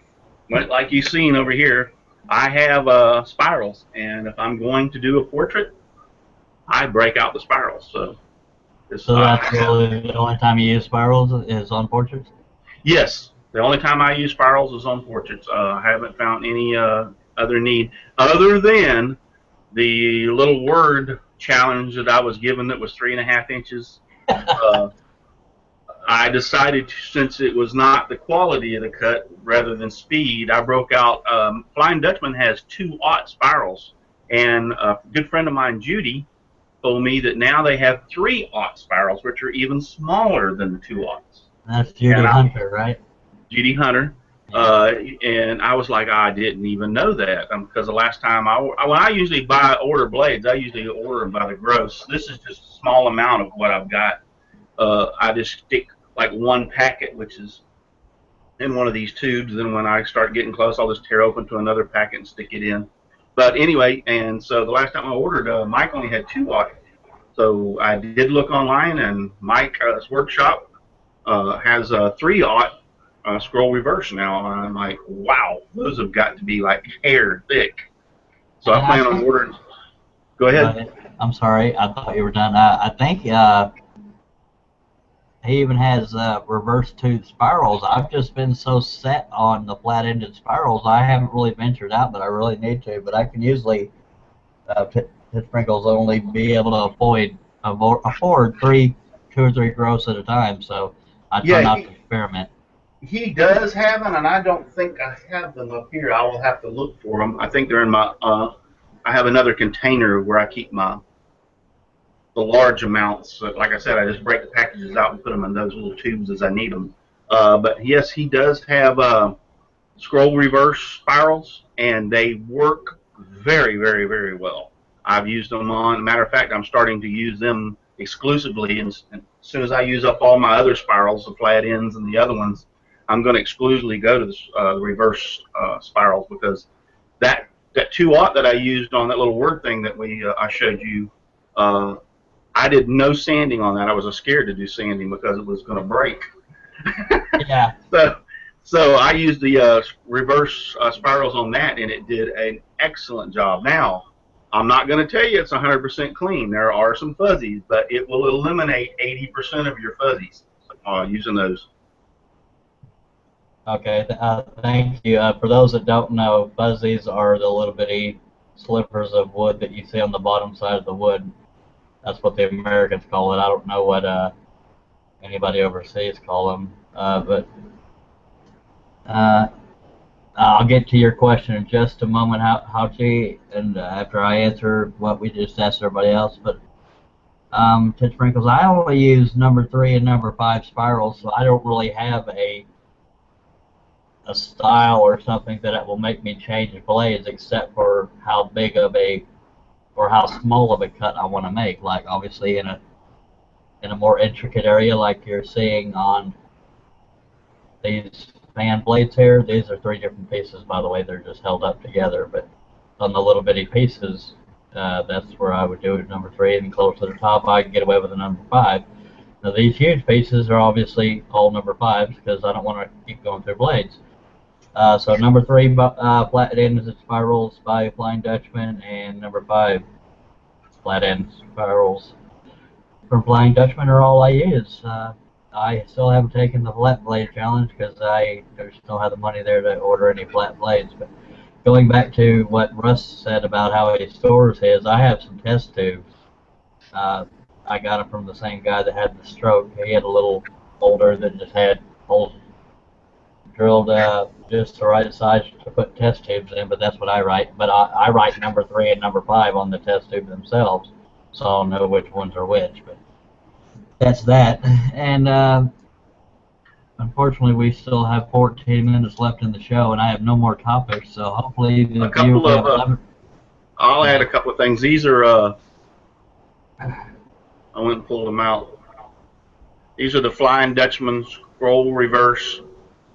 like you've seen over here, I have spirals, and if I'm going to do a portrait, I break out the spirals. So that's really the only time you use spirals is on portraits? Yes, the only time I use spirals is on portraits. I haven't found any other need other than the little word challenge that I was given that was 3.5 inches. I decided, since it was not the quality of the cut rather than speed, I broke out. Flying Dutchman has 2/0 spirals, and a good friend of mine, Judy, told me that now they have 3/0 spirals, which are even smaller than the 2/0. That's Judy Hunter, right? Judy Hunter. And I was like, I didn't even know that, because the last time when I usually order blades, I usually order them by the gross. This is just a small amount of what I've got. I just stick like 1 packet, which is in one of these tubes. Then when I start getting close, I'll just tear open to another packet and stick it in. But anyway, and so the last time I ordered, Mike only had 2-aught. So I did look online, and Mike's workshop has a 3-aught scroll reverse now. And I'm like, wow, those have got to be like hair thick. So I plan on ordering. Go ahead. I'm sorry, I thought you were done. I think he even has reverse tooth spirals. I've just been so set on the flat-ended spirals, I haven't really ventured out, but I really need to. But I can usually, Pit Sprinkles only be able to afford 2 or 3 growths at a time, so I try not to experiment. He does have them, and I don't think I have them up here. I will have to look for them. I think they're in my, I have another container where I keep the large amounts. So, like I said, I just break the packages out and put them in those little tubes as I need them. But yes, he does have scroll reverse spirals, and they work very, very, very well. I've used them on, matter of fact, I'm starting to use them exclusively. And as soon as I use up all my other spirals, the flat ends and the other ones, I'm going to exclusively go to the reverse spirals, because that 2-aught that I used on that little word thing that I showed you, I did no sanding on that. I was scared to do sanding because it was going to break. Yeah. So I used the reverse spirals on that, and it did an excellent job. Now, I'm not going to tell you it's 100% clean. There are some fuzzies, but it will eliminate 80% of your fuzzies using those. Okay, thank you. For those that don't know, fuzzies are the little bitty slivers of wood that you see on the bottom side of the wood. That's what the Americans call it. I don't know what anybody overseas call them, but I'll get to your question in just a moment, Hauchi, and after I answer what we just asked everybody else. But Tit Sprinkles, I only use number 3 and number 5 spirals, so I don't really have a style or something that will make me change blades, except for how big of a or how small of a cut I want to make. Like obviously in a more intricate area, like you're seeing on these fan blades here. These are 3 different pieces, by the way. They're just held up together. But on the little bitty pieces, that's where I would do it, number 3, and close to the top, I can get away with a number 5. Now these huge pieces are obviously all number 5s because I don't want to keep going through blades. So number 3, flat ends and spirals by Flying Dutchman, and number 5, flat end spirals from Flying Dutchman are all I use. I still haven't taken the flat blade challenge because I don't have the money there to order any flat blades. But going back to what Russ said about how he stores his, I have some test tubes. I got them from the same guy that had the stroke. He had a little holder that just had holes drilled just the right size to put test tubes in, but that's what I write. But I write number 3 and number 5 on the test tube themselves, so I'll know which ones are which. But that's that. And unfortunately, we still have 14 minutes left in the show, and I have no more topics. So hopefully, the viewer have 11. I'll add a couple of things. These are I went and pulled them out. These are the Flying Dutchman scroll reverse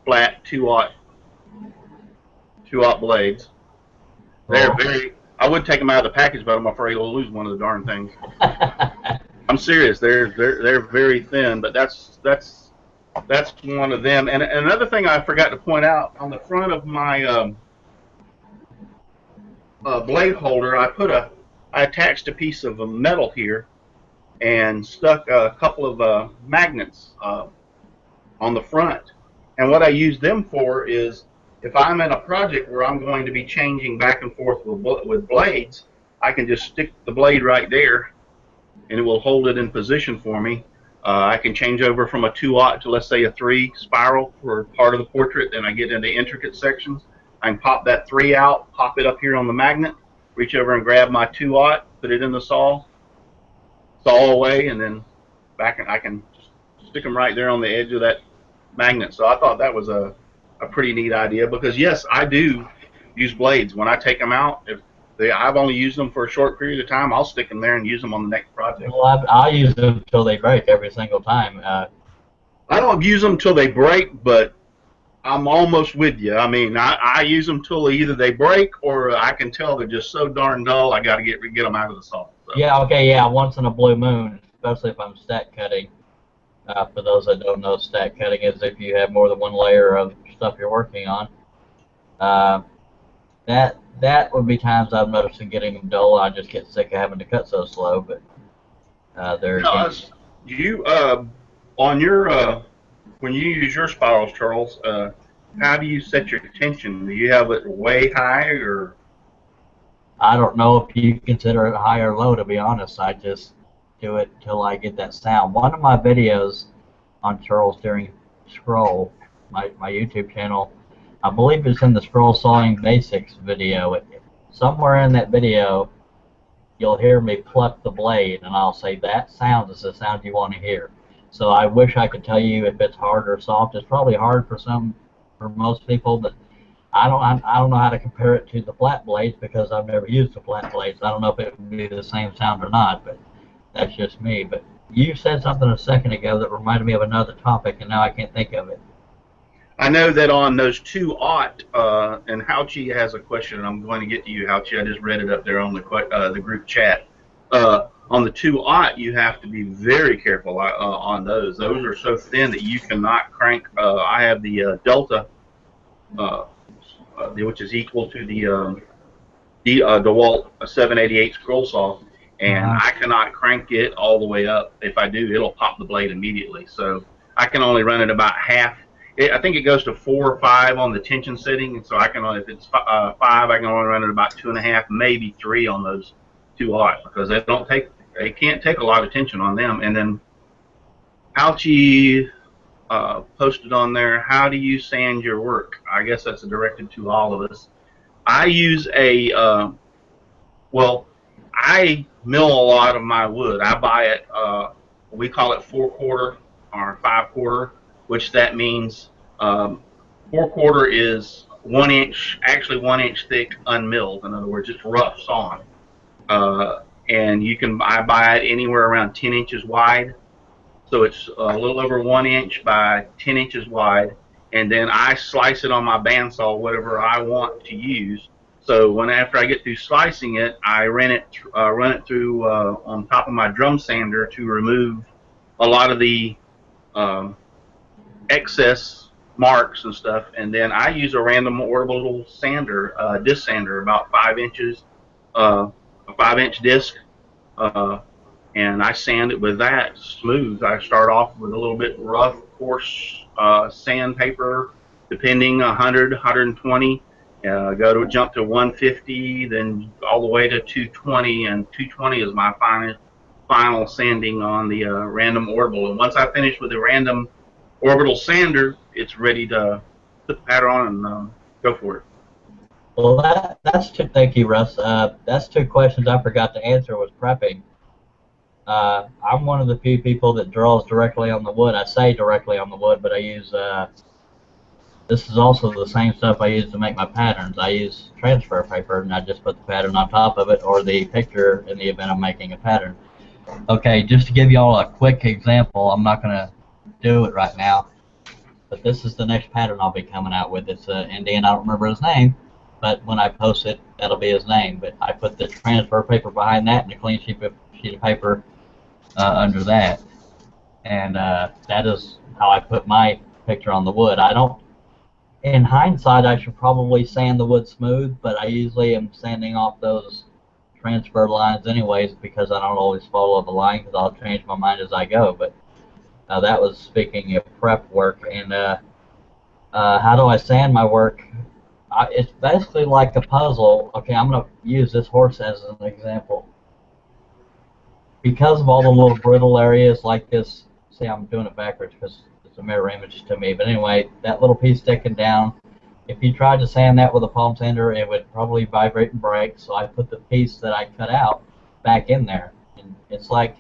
flat 2-aught blades. They're very. I would take them out of the package, but I'm afraid I'll lose one of the darn things. I'm serious. They're very thin, but that's one of them. And another thing I forgot to point out, on the front of my blade holder, I attached a piece of metal here and stuck a couple of magnets on the front. And what I use them for is, if I'm in a project where I'm going to be changing back and forth with blades, I can just stick the blade right there, and it will hold it in position for me. I can change over from a 2-aught to, let's say, a 3 spiral for part of the portrait, and I get into intricate sections. I can pop that 3 out, pop it up here on the magnet, reach over and grab my 2-aught, put it in the saw away, and then I can just stick them right there on the edge of that magnet. So I thought that was a pretty neat idea, because yes, I do use blades. When I take them out, if I've only used them for a short period of time, I'll stick them there and use them on the next project. Well, I'll use them until they break every single time. I don't use them until they break, but I'm almost with you. I mean, I use them till either they break or I can tell they're just so darn dull. I got to get them out of the saw. So. Yeah, okay, yeah, once in a blue moon, especially if I'm stack cutting. For those that don't know, stack cutting is if you have more than one layer of stuff you're working on. Uh, that would be times I've noticed in getting them dull. I just get sick of having to cut so slow. But there No, again, you on your when you use your spirals, Charles, how do you set your tension? Do you have it way high or? I don't know if you consider it high or low. To be honest, I just do it till I get that sound. One of my videos on Charles during Scroll, my YouTube channel, I believe it's in the Scroll Sawing Basics video. Somewhere in that video, you'll hear me pluck the blade, and I'll say that sound is the sound you want to hear. So I wish I could tell you if it's hard or soft. It's probably hard for most people, but I don't know how to compare it to the flat blades because I've never used the flat blades. I don't know if it would be the same sound or not, but that's just me. But you said something a second ago that reminded me of another topic, and now I can't think of it. I know that on those 2-aught, and Houchi has a question, and I'm going to get to you, Houchi. I just read it up there on the group chat. On the 2-aught, you have to be very careful on those. Those are so thin that you cannot crank. I have the Delta, which is equal to the DeWalt 788 scroll saw, and I cannot crank it all the way up. If I do, it'll pop the blade immediately. So I can only run it about half. I think it goes to 4 or 5 on the tension setting, and so I can only, if it's 5, I can only run it about 2.5, maybe 3 on those 2-aught because they can't take a lot of tension on them. And then Alchi posted on there, how do you sand your work? I guess that's directed to all of us. I use I mill a lot of my wood. I buy it, we call it 4/4 or 5/4, which that means 4/4 is 1 inch, actually 1 inch thick, unmilled. In other words, it's rough sawn. And I buy it anywhere around 10 inches wide. So it's a little over 1 inch by 10 inches wide. And then I slice it on my bandsaw, whatever I want to use. So after I get through slicing it, I run it through on top of my drum sander to remove a lot of the excess marks and stuff. And then I use a random orbital sander, disc sander, about 5 inches, a 5-inch disc. And I sand it with that smooth. I start off with a little bit rough, coarse sandpaper, depending 100, 120. Jump to 150, then all the way to 220, and 220 is my final sanding on the random orbital. And once I finish with the random orbital sander, it's ready to put the pattern on and go for it. Well, thank you, Russ. That's 2 questions I forgot to answer was prepping. I'm one of the few people that draws directly on the wood. I say directly on the wood, but I use, this is also the same stuff I use to make my patterns. I use transfer paper, and I just put the pattern on top of it, or the picture in the event I'm making a pattern. Okay, just to give you all a quick example, I'm not going to do it right now, but this is the next pattern I'll be coming out with. It's Indian, I don't remember his name, but when I post it, that'll be his name. But I put the transfer paper behind that and a clean sheet of paper under that, and that is how I put my picture on the wood. I don't, in hindsight, I should probably sand the wood smooth, but I usually am sanding off those transfer lines anyways because I don't always follow the line because I'll change my mind as I go. But that was speaking of prep work. And how do I sand my work? It's basically like a puzzle. Okay, I'm going to use this horse as an example. Because of all the little brittle areas like this, see, I'm doing it backwards because it's a mirror image to me. But anyway, that little piece sticking down, if you tried to sand that with a palm sander, it would probably vibrate and break. So I put the piece that I cut out back in there. And it's like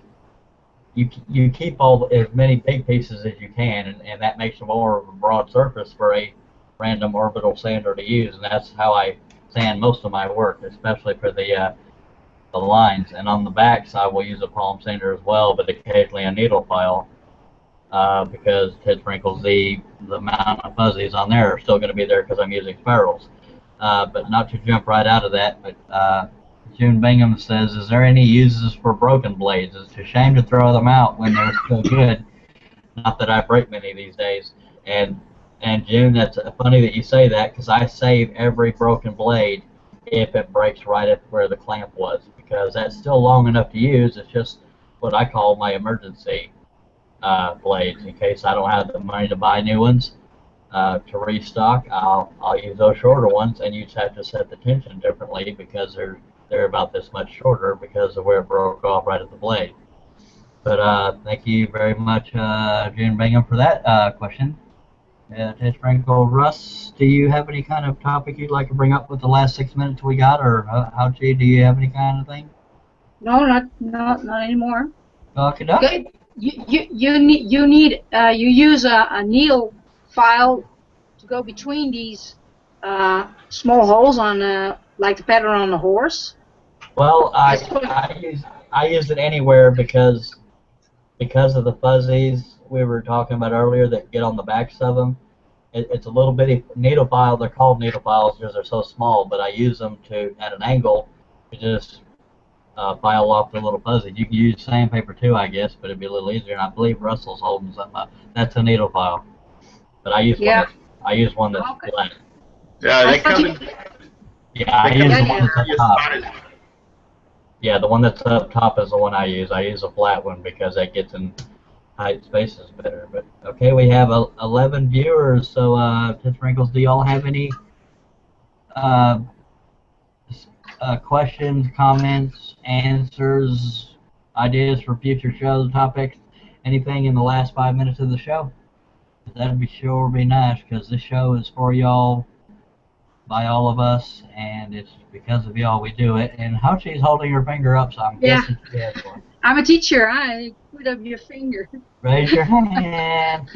you keep as many big pieces as you can, and that makes more of a broad surface for a random orbital sander to use. And that's how I sand most of my work, especially for the lines. And on the backs, I will use a palm sander as well, but occasionally a needle file. because Ted Sprinkles, the amount of fuzzies on there are still going to be there because I'm using spirals. But not to jump right out of that, but June Bingham says, is there any uses for broken blades? It's a shame to throw them out when they're still good. Not that I break many these days. And June, that's funny that you say that, because I save every broken blade if it breaks right at where the clamp was, because that's still long enough to use. It's just what I call my emergency blades. In case I don't have the money to buy new ones to restock, I'll use those shorter ones, and you just have to set the tension differently because they're about this much shorter because of where it broke off right at the blade. But thank you very much, June Bingham, for that question. Ted Sprinkle, Russ, do you have any kind of topic you'd like to bring up with the last 6 minutes we got, or Howchi, do you have any kind of thing? No, not anymore. Okay. You use a needle file to go between these small holes on like the pattern on the horse. Well, I use it anywhere because of the fuzzies we were talking about earlier that get on the backs of them. It's a little bitty needle file. They're called needle files because they're so small, but I use them at an angle to just file off the little fuzzies. You can use sandpaper too, I guess, but it'd be a little easier. And I believe Russell's holding something up. That's a needle file, but I use one that's flat. Yeah, they come in. Yeah, I use the one that's up top. Yeah, the one that's up top is the one I use. I use a flat one because that gets in tight spaces better. But okay, we have 11 viewers. So, Ted Sprinkles, do y'all have any questions, comments, answers, ideas for future show topics? Anything in the last 5 minutes of the show? That'd be nice, because this show is for y'all, by all of us, and it's because of y'all we do it. And Howchi's holding her finger up, so I'm guessing she has one. I'm a teacher. I put up your finger. Raise your hand.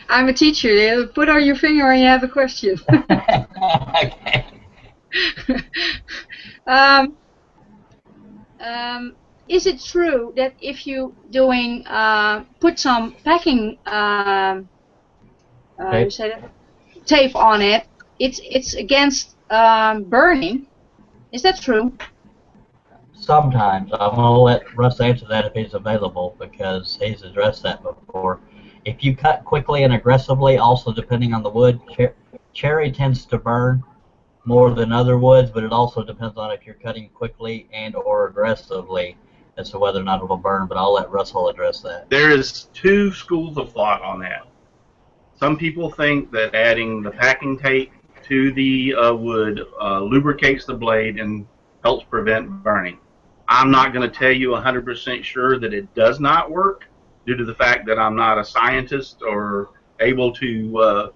I'm a teacher. Put on your finger when you have a question. Okay. Is it true that if you put some packing tape on it, it's against burning? Is that true? Sometimes. I'm going to let Russ answer that if he's available, because he's addressed that before. If you cut quickly and aggressively, also depending on the wood, cherry tends to burn more than other woods, but it also depends on if you're cutting quickly and or aggressively as to whether or not it'll burn, but I'll let Russell address that. There is two schools of thought on that. Some people think that adding the packing tape to the wood lubricates the blade and helps prevent burning. I'm not going to tell you 100% sure that it does not work due to the fact that I'm not a scientist or able to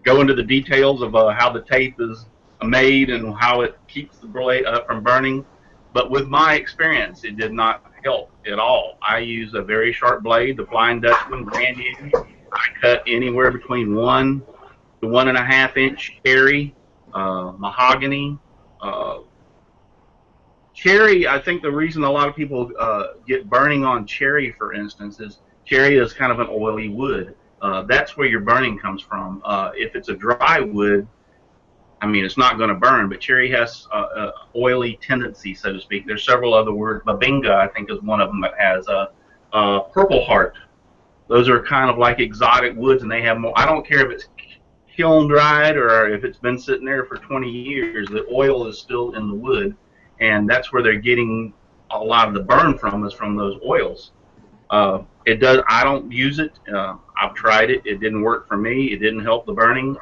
go into the details of how the tape is made and how it keeps the blade from burning. But with my experience, it did not help at all. I use a very sharp blade, the Flying Dutchman brand new. I cut anywhere between 1 to 1.5 inch cherry, mahogany. Cherry, I think the reason a lot of people get burning on cherry, for instance, is cherry is kind of an oily wood. That's where your burning comes from. If it's a dry wood, I mean, it's not going to burn, but cherry has a oily tendency, so to speak. There's several other words. Babinga, I think, is one of them that has purple heart. Those are kind of like exotic woods, and they have more. I don't care if it's kiln dried or if it's been sitting there for 20 years. The oil is still in the wood, and that's where they're getting a lot of the burn from, is from those oils. It does. I don't use it. I've tried it. It didn't work for me. It didn't help the burning.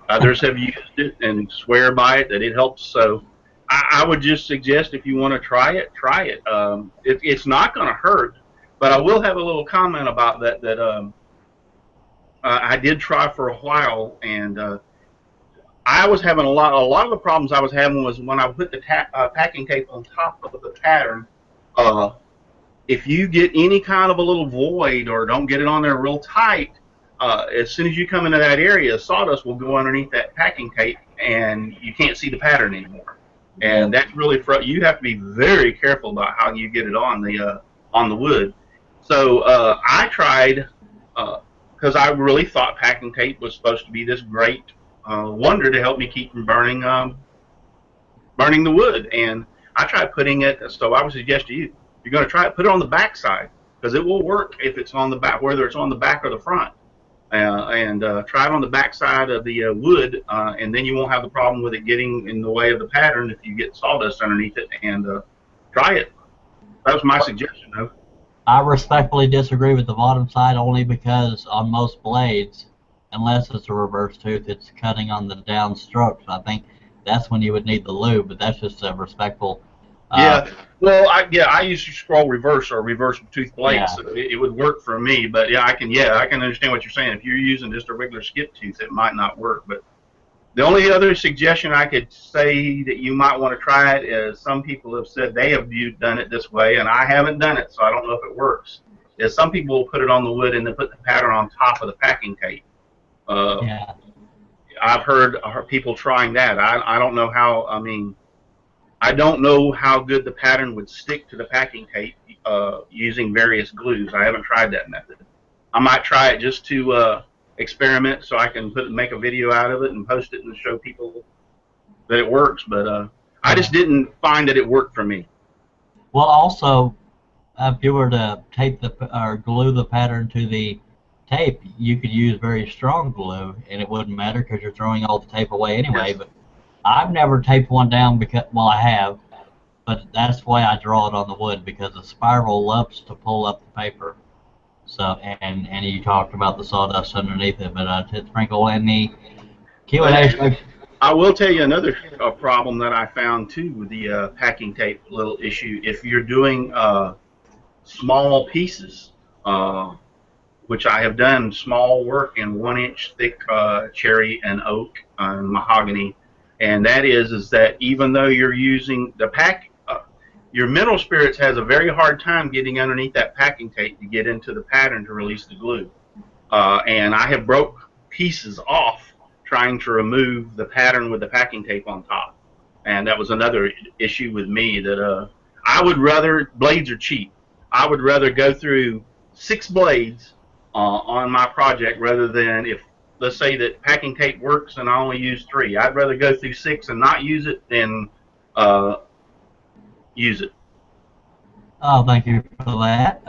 Others have used it and swear by it that it helps. So I would just suggest, if you want to try it, try it. It's not going to hurt. But I will have a little comment about that. I did try for a while, and I was having a lot of the problems I was having was when I put the packing tape on top of the pattern. If you get any kind of a little void or don't get it on there real tight, as soon as you come into that area, sawdust will go underneath that packing tape, and you can't see the pattern anymore. And that's really you have to be very careful about how you get it on the wood. So I tried because I really thought packing tape was supposed to be this great wonder to help me keep from burning the wood. And I tried putting it, so I would suggest to you, you're going to try it, put it on the back side, because it will work if it's on the back, whether it's on the back or the front. And try it on the back side of the wood, and then you won't have the problem with it getting in the way of the pattern if you get sawdust underneath it. And try it. That was my suggestion, though. I respectfully disagree with the bottom side only because on most blades, unless it's a reverse tooth, it's cutting on the down strokes. I think that's when you would need the lube, but that's just a respectful. Yeah. Well, I used to scroll reverse or reverse tooth blades, Yeah. so it would work for me. But I can understand what you're saying. If you're using just a regular skip tooth, it might not work. But the only other suggestion I could say that you might want to try it is some people have said they have done it this way, and I haven't done it, so I don't know if it works. Is some people will put it on the wood and then put the pattern on top of the packing tape. Yeah. I've heard people trying that. I don't know how. I mean, I don't know how good the pattern would stick to the packing tape using various glues. I haven't tried that method. I might try it just to experiment, so I can make a video out of it and post it and show people that it works. But I just didn't find that it worked for me. Well, also, if you were to tape or glue the pattern to the tape, you could use very strong glue, and it wouldn't matter because you're throwing all the tape away anyway. Yes. But I've never taped one down because, well, I have, but that's why I draw it on the wood, because the spiral loves to pull up the paper. So, and you talked about the sawdust underneath it, but to sprinkle in the Q&A. I will tell you another problem that I found too with the packing tape little issue. If you're doing small pieces, which I have done small work in 1-inch thick cherry and oak and mahogany, and that is that even though you're using the your mineral spirits has a very hard time getting underneath that packing tape to get into the pattern to release the glue. And I have broke pieces off trying to remove the pattern with the packing tape on top. And that was another issue with me, that I would rather, blades are cheap, I would rather go through 6 blades on my project rather than, if let's say that packing tape works and I only use 3. I'd rather go through 6 and not use it than use it. Oh, thank you for that.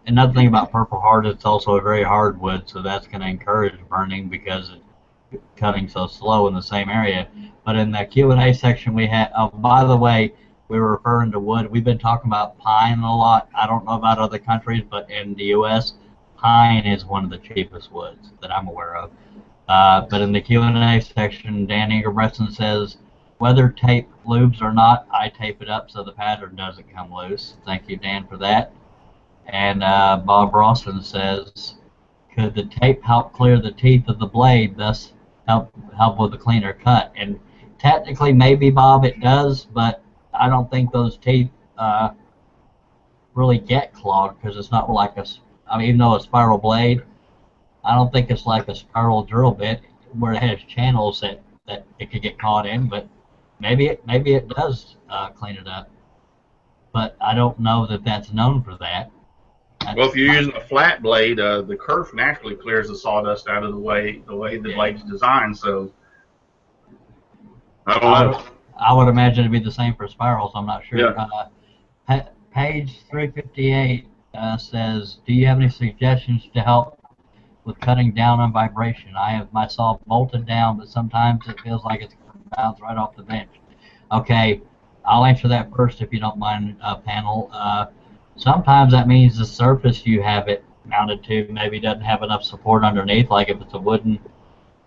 Another thing about Purple Heart, it's also a very hard wood, so that's going to encourage burning because it's cutting so slow in the same area. But in the Q&A section we had, oh, by the way, we were referring to wood. We've been talking about pine a lot. I don't know about other countries, but in the U.S., pine is one of the cheapest woods that I'm aware of. But in the Q&A section, Dan Ingerbretson says, whether tape lubes or not, I tape it up so the pattern doesn't come loose. Thank you, Dan, for that. And Bob Rawson says, could the tape help clear the teeth of the blade, thus help with a cleaner cut? And technically, maybe, Bob, it does, but I don't think those teeth really get clogged, because it's not like even though a spiral blade, I don't think it's like a spiral drill bit where it has channels that it could get caught in, but maybe it does clean it up. But I don't know that that's known for that. Well, if you're using a flat blade, the kerf naturally clears the sawdust out of the way the blade's designed. So I don't know. I would imagine it'd be the same for spirals. I'm not sure. Yeah. Page 358 says, do you have any suggestions to help with cutting down on vibration? I have my saw bolted down, but sometimes it feels like it's going to bounce right off the bench. Okay, I'll answer that first if you don't mind, panel. Sometimes that means the surface you have it mounted to maybe doesn't have enough support underneath. Like if it's a wooden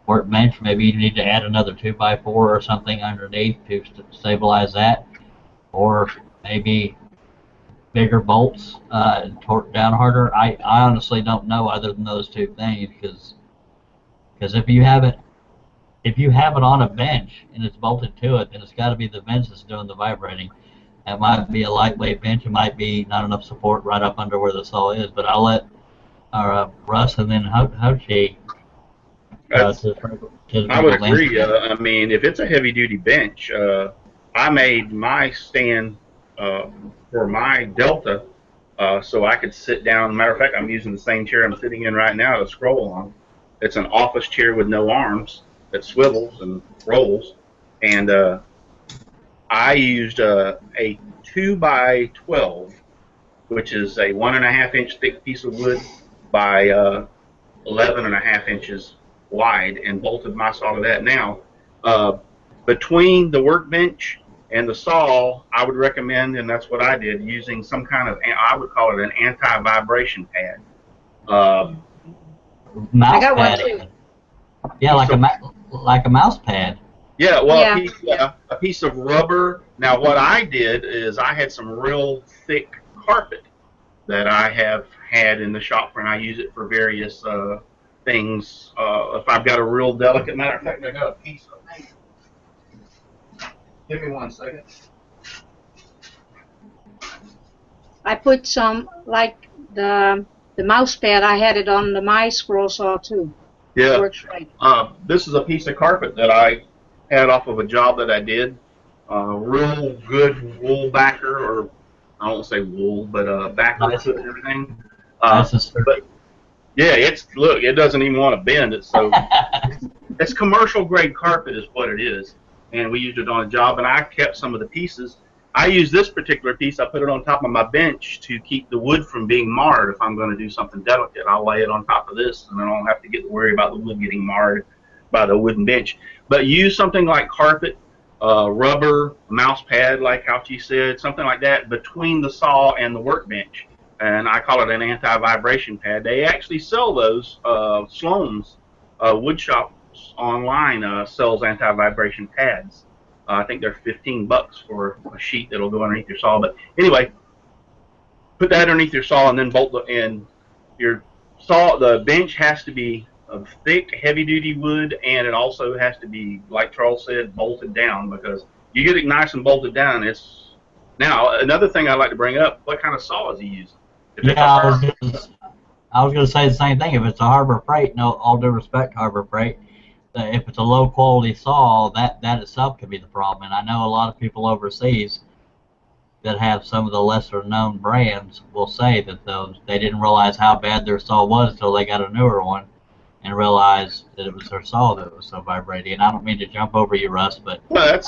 workbench, maybe you need to add another 2x4 or something underneath to stabilize that, or maybe bigger bolts torque down harder. I honestly don't know other than those 2 things, because if you have it on a bench and it's bolted to it, then it's got to be the bench that's doing the vibrating. It might be a lightweight bench. It might be not enough support right up under where the saw is. But I'll let Russ and then Ho-Chi. I would agree. I mean, if it's a heavy-duty bench, I made my stand for my Delta so I could sit down. Matter of fact, I'm using the same chair I'm sitting in right now to scroll on. It's an office chair with no arms that swivels and rolls. And I used a 2 by 12, which is a 1.5 inch thick piece of wood by 11.5 inches wide, and bolted my saw to that. Now, between the workbench and the saw, I would recommend, and that's what I did, using some kind of, I would call it an anti-vibration pad. Mouse I got one pad. too. Yeah, like a mouse pad. Yeah, well, Yeah. a piece of rubber. Now, what I did is I had some real thick carpet that I have had in the shop, and I use it for various things. If I've got a real delicate, matter of fact, I got a piece of. Give me 1 second. I put some, like the mouse pad, I had it on my scroll saw too. Yeah. It works right. This is a piece of carpet that I had off of a job that I did. Real good wool backer, or I don't say wool, but backer Nice. to everything. But yeah, look, it doesn't even want to bend. It's so it's commercial grade carpet is what it is, and we used it on a job. And I kept some of the pieces. I use this particular piece. I put it on top of my bench to keep the wood from being marred. If I'm going to do something delicate, I'll lay it on top of this, and I don't have to get worried about the wood getting marred by the wooden bench. But use something like carpet, rubber, mouse pad, like Houchi said, something like that between the saw and the workbench. And I call it an anti-vibration pad. They actually sell those. Sloan's wood shops online sells anti-vibration pads. I think they're $15 for a sheet that'll go underneath your saw. But anyway, put that underneath your saw and then bolt your saw. The bench has to be of thick, heavy-duty wood, and it also has to be, like Charles said, bolted down, because you get it nice and bolted down. Now, another thing I'd like to bring up: what kind of saw is he using? yeah, I was going to say the same thing. If it's a Harbor Freight, no, all due respect, Harbor Freight, if it's a low quality saw, that itself could be the problem. And I know a lot of people overseas that have some of the lesser known brands will say that they didn't realize how bad their saw was until they got a newer one and realized that it was their saw that was so vibrating. And I don't mean to jump over you, Russ, but well,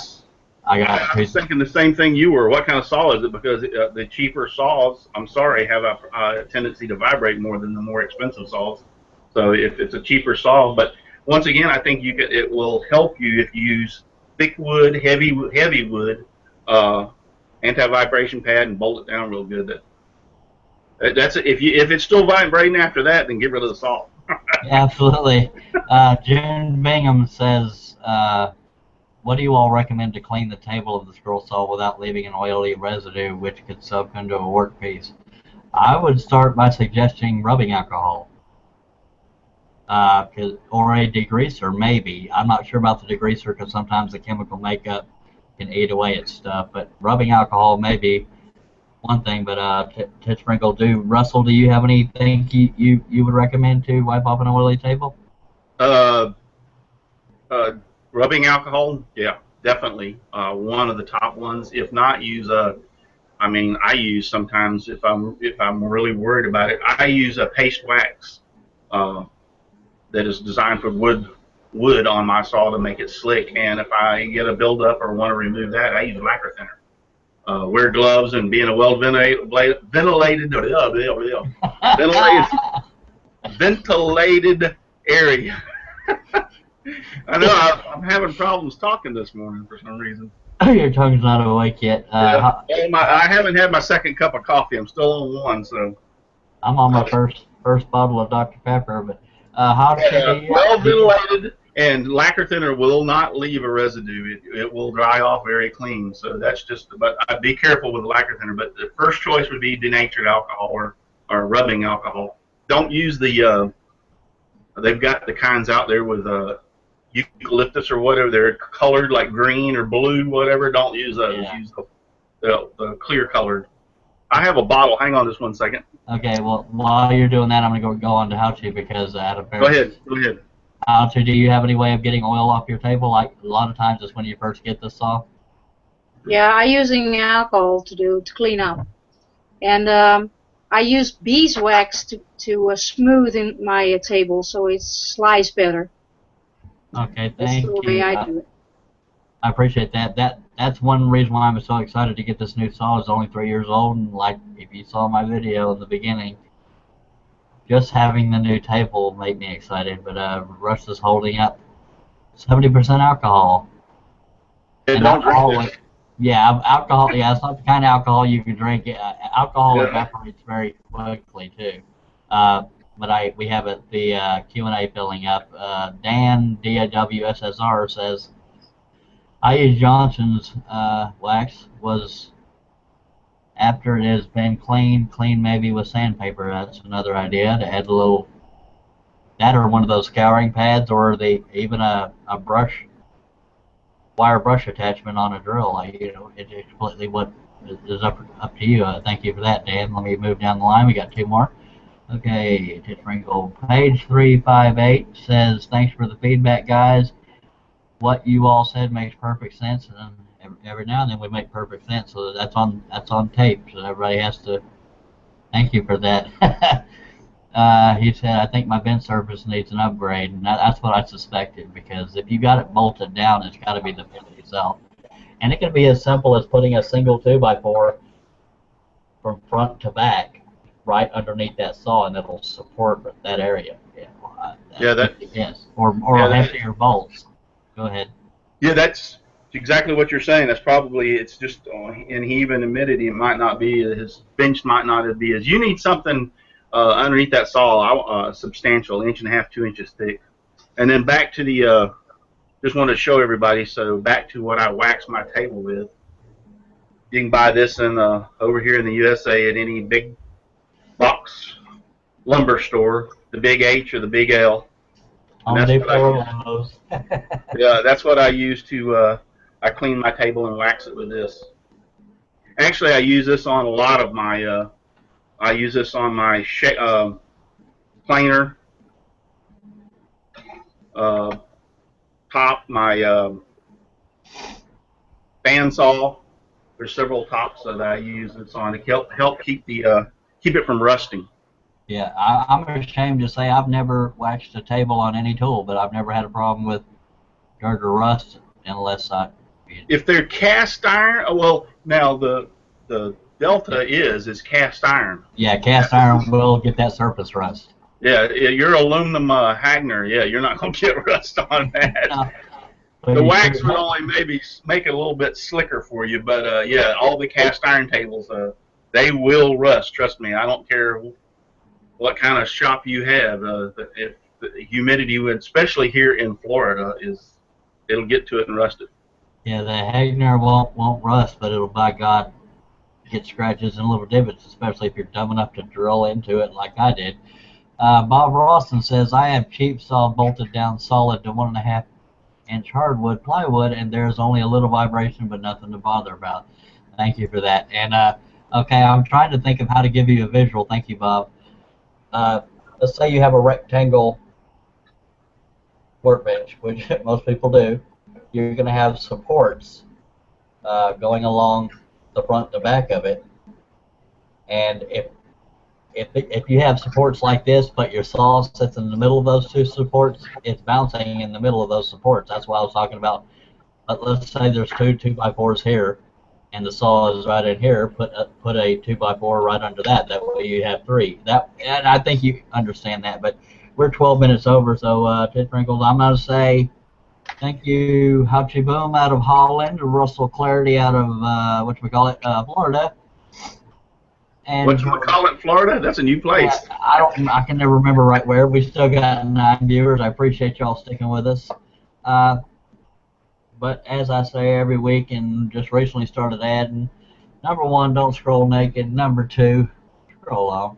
I was thinking the same thing you were. What kind of saw is it? Because the cheaper saws, I'm sorry, have a tendency to vibrate more than the more expensive saws. So if it's a cheaper saw, but once again, I think it will help you if you use thick wood, heavy wood, anti-vibration pad, and bolt it down real good. That's it. If it's still vibrating after that, then get rid of the saw. Absolutely. June Bingham says, what do you all recommend to clean the table of the scroll saw without leaving an oily residue which could soak into a workpiece? I would start by suggesting rubbing alcohol. Or a degreaser, maybe. I'm not sure about the degreaser because sometimes the chemical makeup can eat away at stuff, but rubbing alcohol may be one thing. But Ted Sprinkle, Russell, do you have anything you would recommend to wipe off an oily table? Rubbing alcohol, yeah, definitely one of the top ones. If not, I use sometimes if I'm really worried about it, I use a paste wax that is designed for wood on my saw to make it slick. And if I get a buildup or want to remove that, I use lacquer thinner. Wear gloves and be in a ventilated area. I know I'm having problems talking this morning for some reason. Your tongue's not awake yet. I haven't had my second cup of coffee. I'm still on one, so. I'm on my first bottle of Dr. Pepper, but well ventilated, and lacquer thinner will not leave a residue. It will dry off very clean. So that's just. But I'd be careful with lacquer thinner. But the first choice would be denatured alcohol or rubbing alcohol. Don't use the. They've got the kinds out there with eucalyptus or whatever. They're colored like green or blue, whatever. Don't use those. Yeah. Use the clear colored. I have a bottle. Hang on just 1 second. Okay, well, while you're doing that, I'm going to go on to Houchi because out of Go ahead. Houchi, do you have any way of getting oil off your table? Like a lot of times it's when you first get the saw. Yeah, I'm using alcohol to clean up. And I use beeswax to smoothen my table so it slides better. Okay, That's the thank way you. I do it. I appreciate that. That's one reason why I'm so excited to get this new saw. It's only 3 years old, and like if you saw my video in the beginning, just having the new table made me excited. But Russ is holding up 70% alcohol, Yeah, and don't drink alcohol. this. Yeah, alcohol. Yeah, it's not the kind of alcohol you can drink. Alcohol Yeah. evaporates very quickly too. Uh, but we have the Q&A filling up. Dan DAWSSR says, I use Johnson's wax was after it has been cleaned maybe with sandpaper. That's another idea to add a little, that or one of those scouring pads, or even a brush, wire brush attachment on a drill. It's completely what is up to you. Thank you for that, Dan. Let me move down the line. We got 2 more. Okay, to sprinkle. Page 358 says, thanks for the feedback, guys. What you all said makes perfect sense, and every now and then we make perfect sense. So that's on tape. So everybody has to thank you for that. He said, I think my bench surface needs an upgrade, and that's what I suspected, because if you got it bolted down, it's got to be the bench itself. And it can be as simple as putting a single 2x4 from front to back right underneath that saw, and it'll support that area. Yes, or heftier bolts. Go ahead. Yeah, that's exactly what you're saying. That's probably, it's just, and he even admitted it might not be, his bench might not be as, you need something underneath that saw, substantial, 1.5 to 2 inches thick. And then back to the, just wanted to show everybody, so back to what I wax my table with. You can buy this in over here in the USA at any big box lumber store, the big H or the big L. On Depot Lowe's. Yeah, that's what I use to, I clean my table and wax it with this. Actually, I use this on a lot of my, I use this on my planer, top, my bandsaw. There's several tops that I use this on to help keep it from rusting. Yeah, I'm ashamed to say I've never waxed a table on any tool, but I've never had a problem with dirt or rust unless If they're cast iron, well, now the Delta is cast iron. Yeah, cast iron will get that surface rust. Yeah, your aluminum Hagner, yeah, you're not going to get rust on that. No, the wax would only maybe make it a little bit slicker for you, but yeah, all the cast iron tables, they will rust. Trust me, I don't care what kind of shop you have. If the humidity, especially here in Florida, it'll get to it and rust it. Yeah, the Hagner won't rust, but it'll, by God, get scratches and little divots, especially if you're dumb enough to drill into it like I did. Bob Rawson says, I have cheap saw bolted down solid to 1.5-inch hardwood plywood, and there's only a little vibration, but nothing to bother about. Thank you for that. And okay, I'm trying to think of how to give you a visual. Thank you, Bob. Let's say you have a rectangle workbench, which most people do. You're going to have supports going along the front to back of it, and if you have supports like this, but your saw sits in the middle of those 2 supports, it's bouncing in the middle of those supports. That's why I was talking about. Let's say there's 2 2x4s here, and the saw is right in here. Put a 2x4 right under that. That way you have 3. And I think you understand that. But we're 12 minutes over, so Ted Sprinkles, I'm going to say thank you, Howchi Boom out of Holland, Russell Clarity out of Florida. And Whatchamacallit, Florida? That's a new place. I can never remember right where. We still got 9 viewers. I appreciate y'all sticking with us. But as I say every week, and just recently started adding, number 1, don't scroll naked. Number 2, scroll on.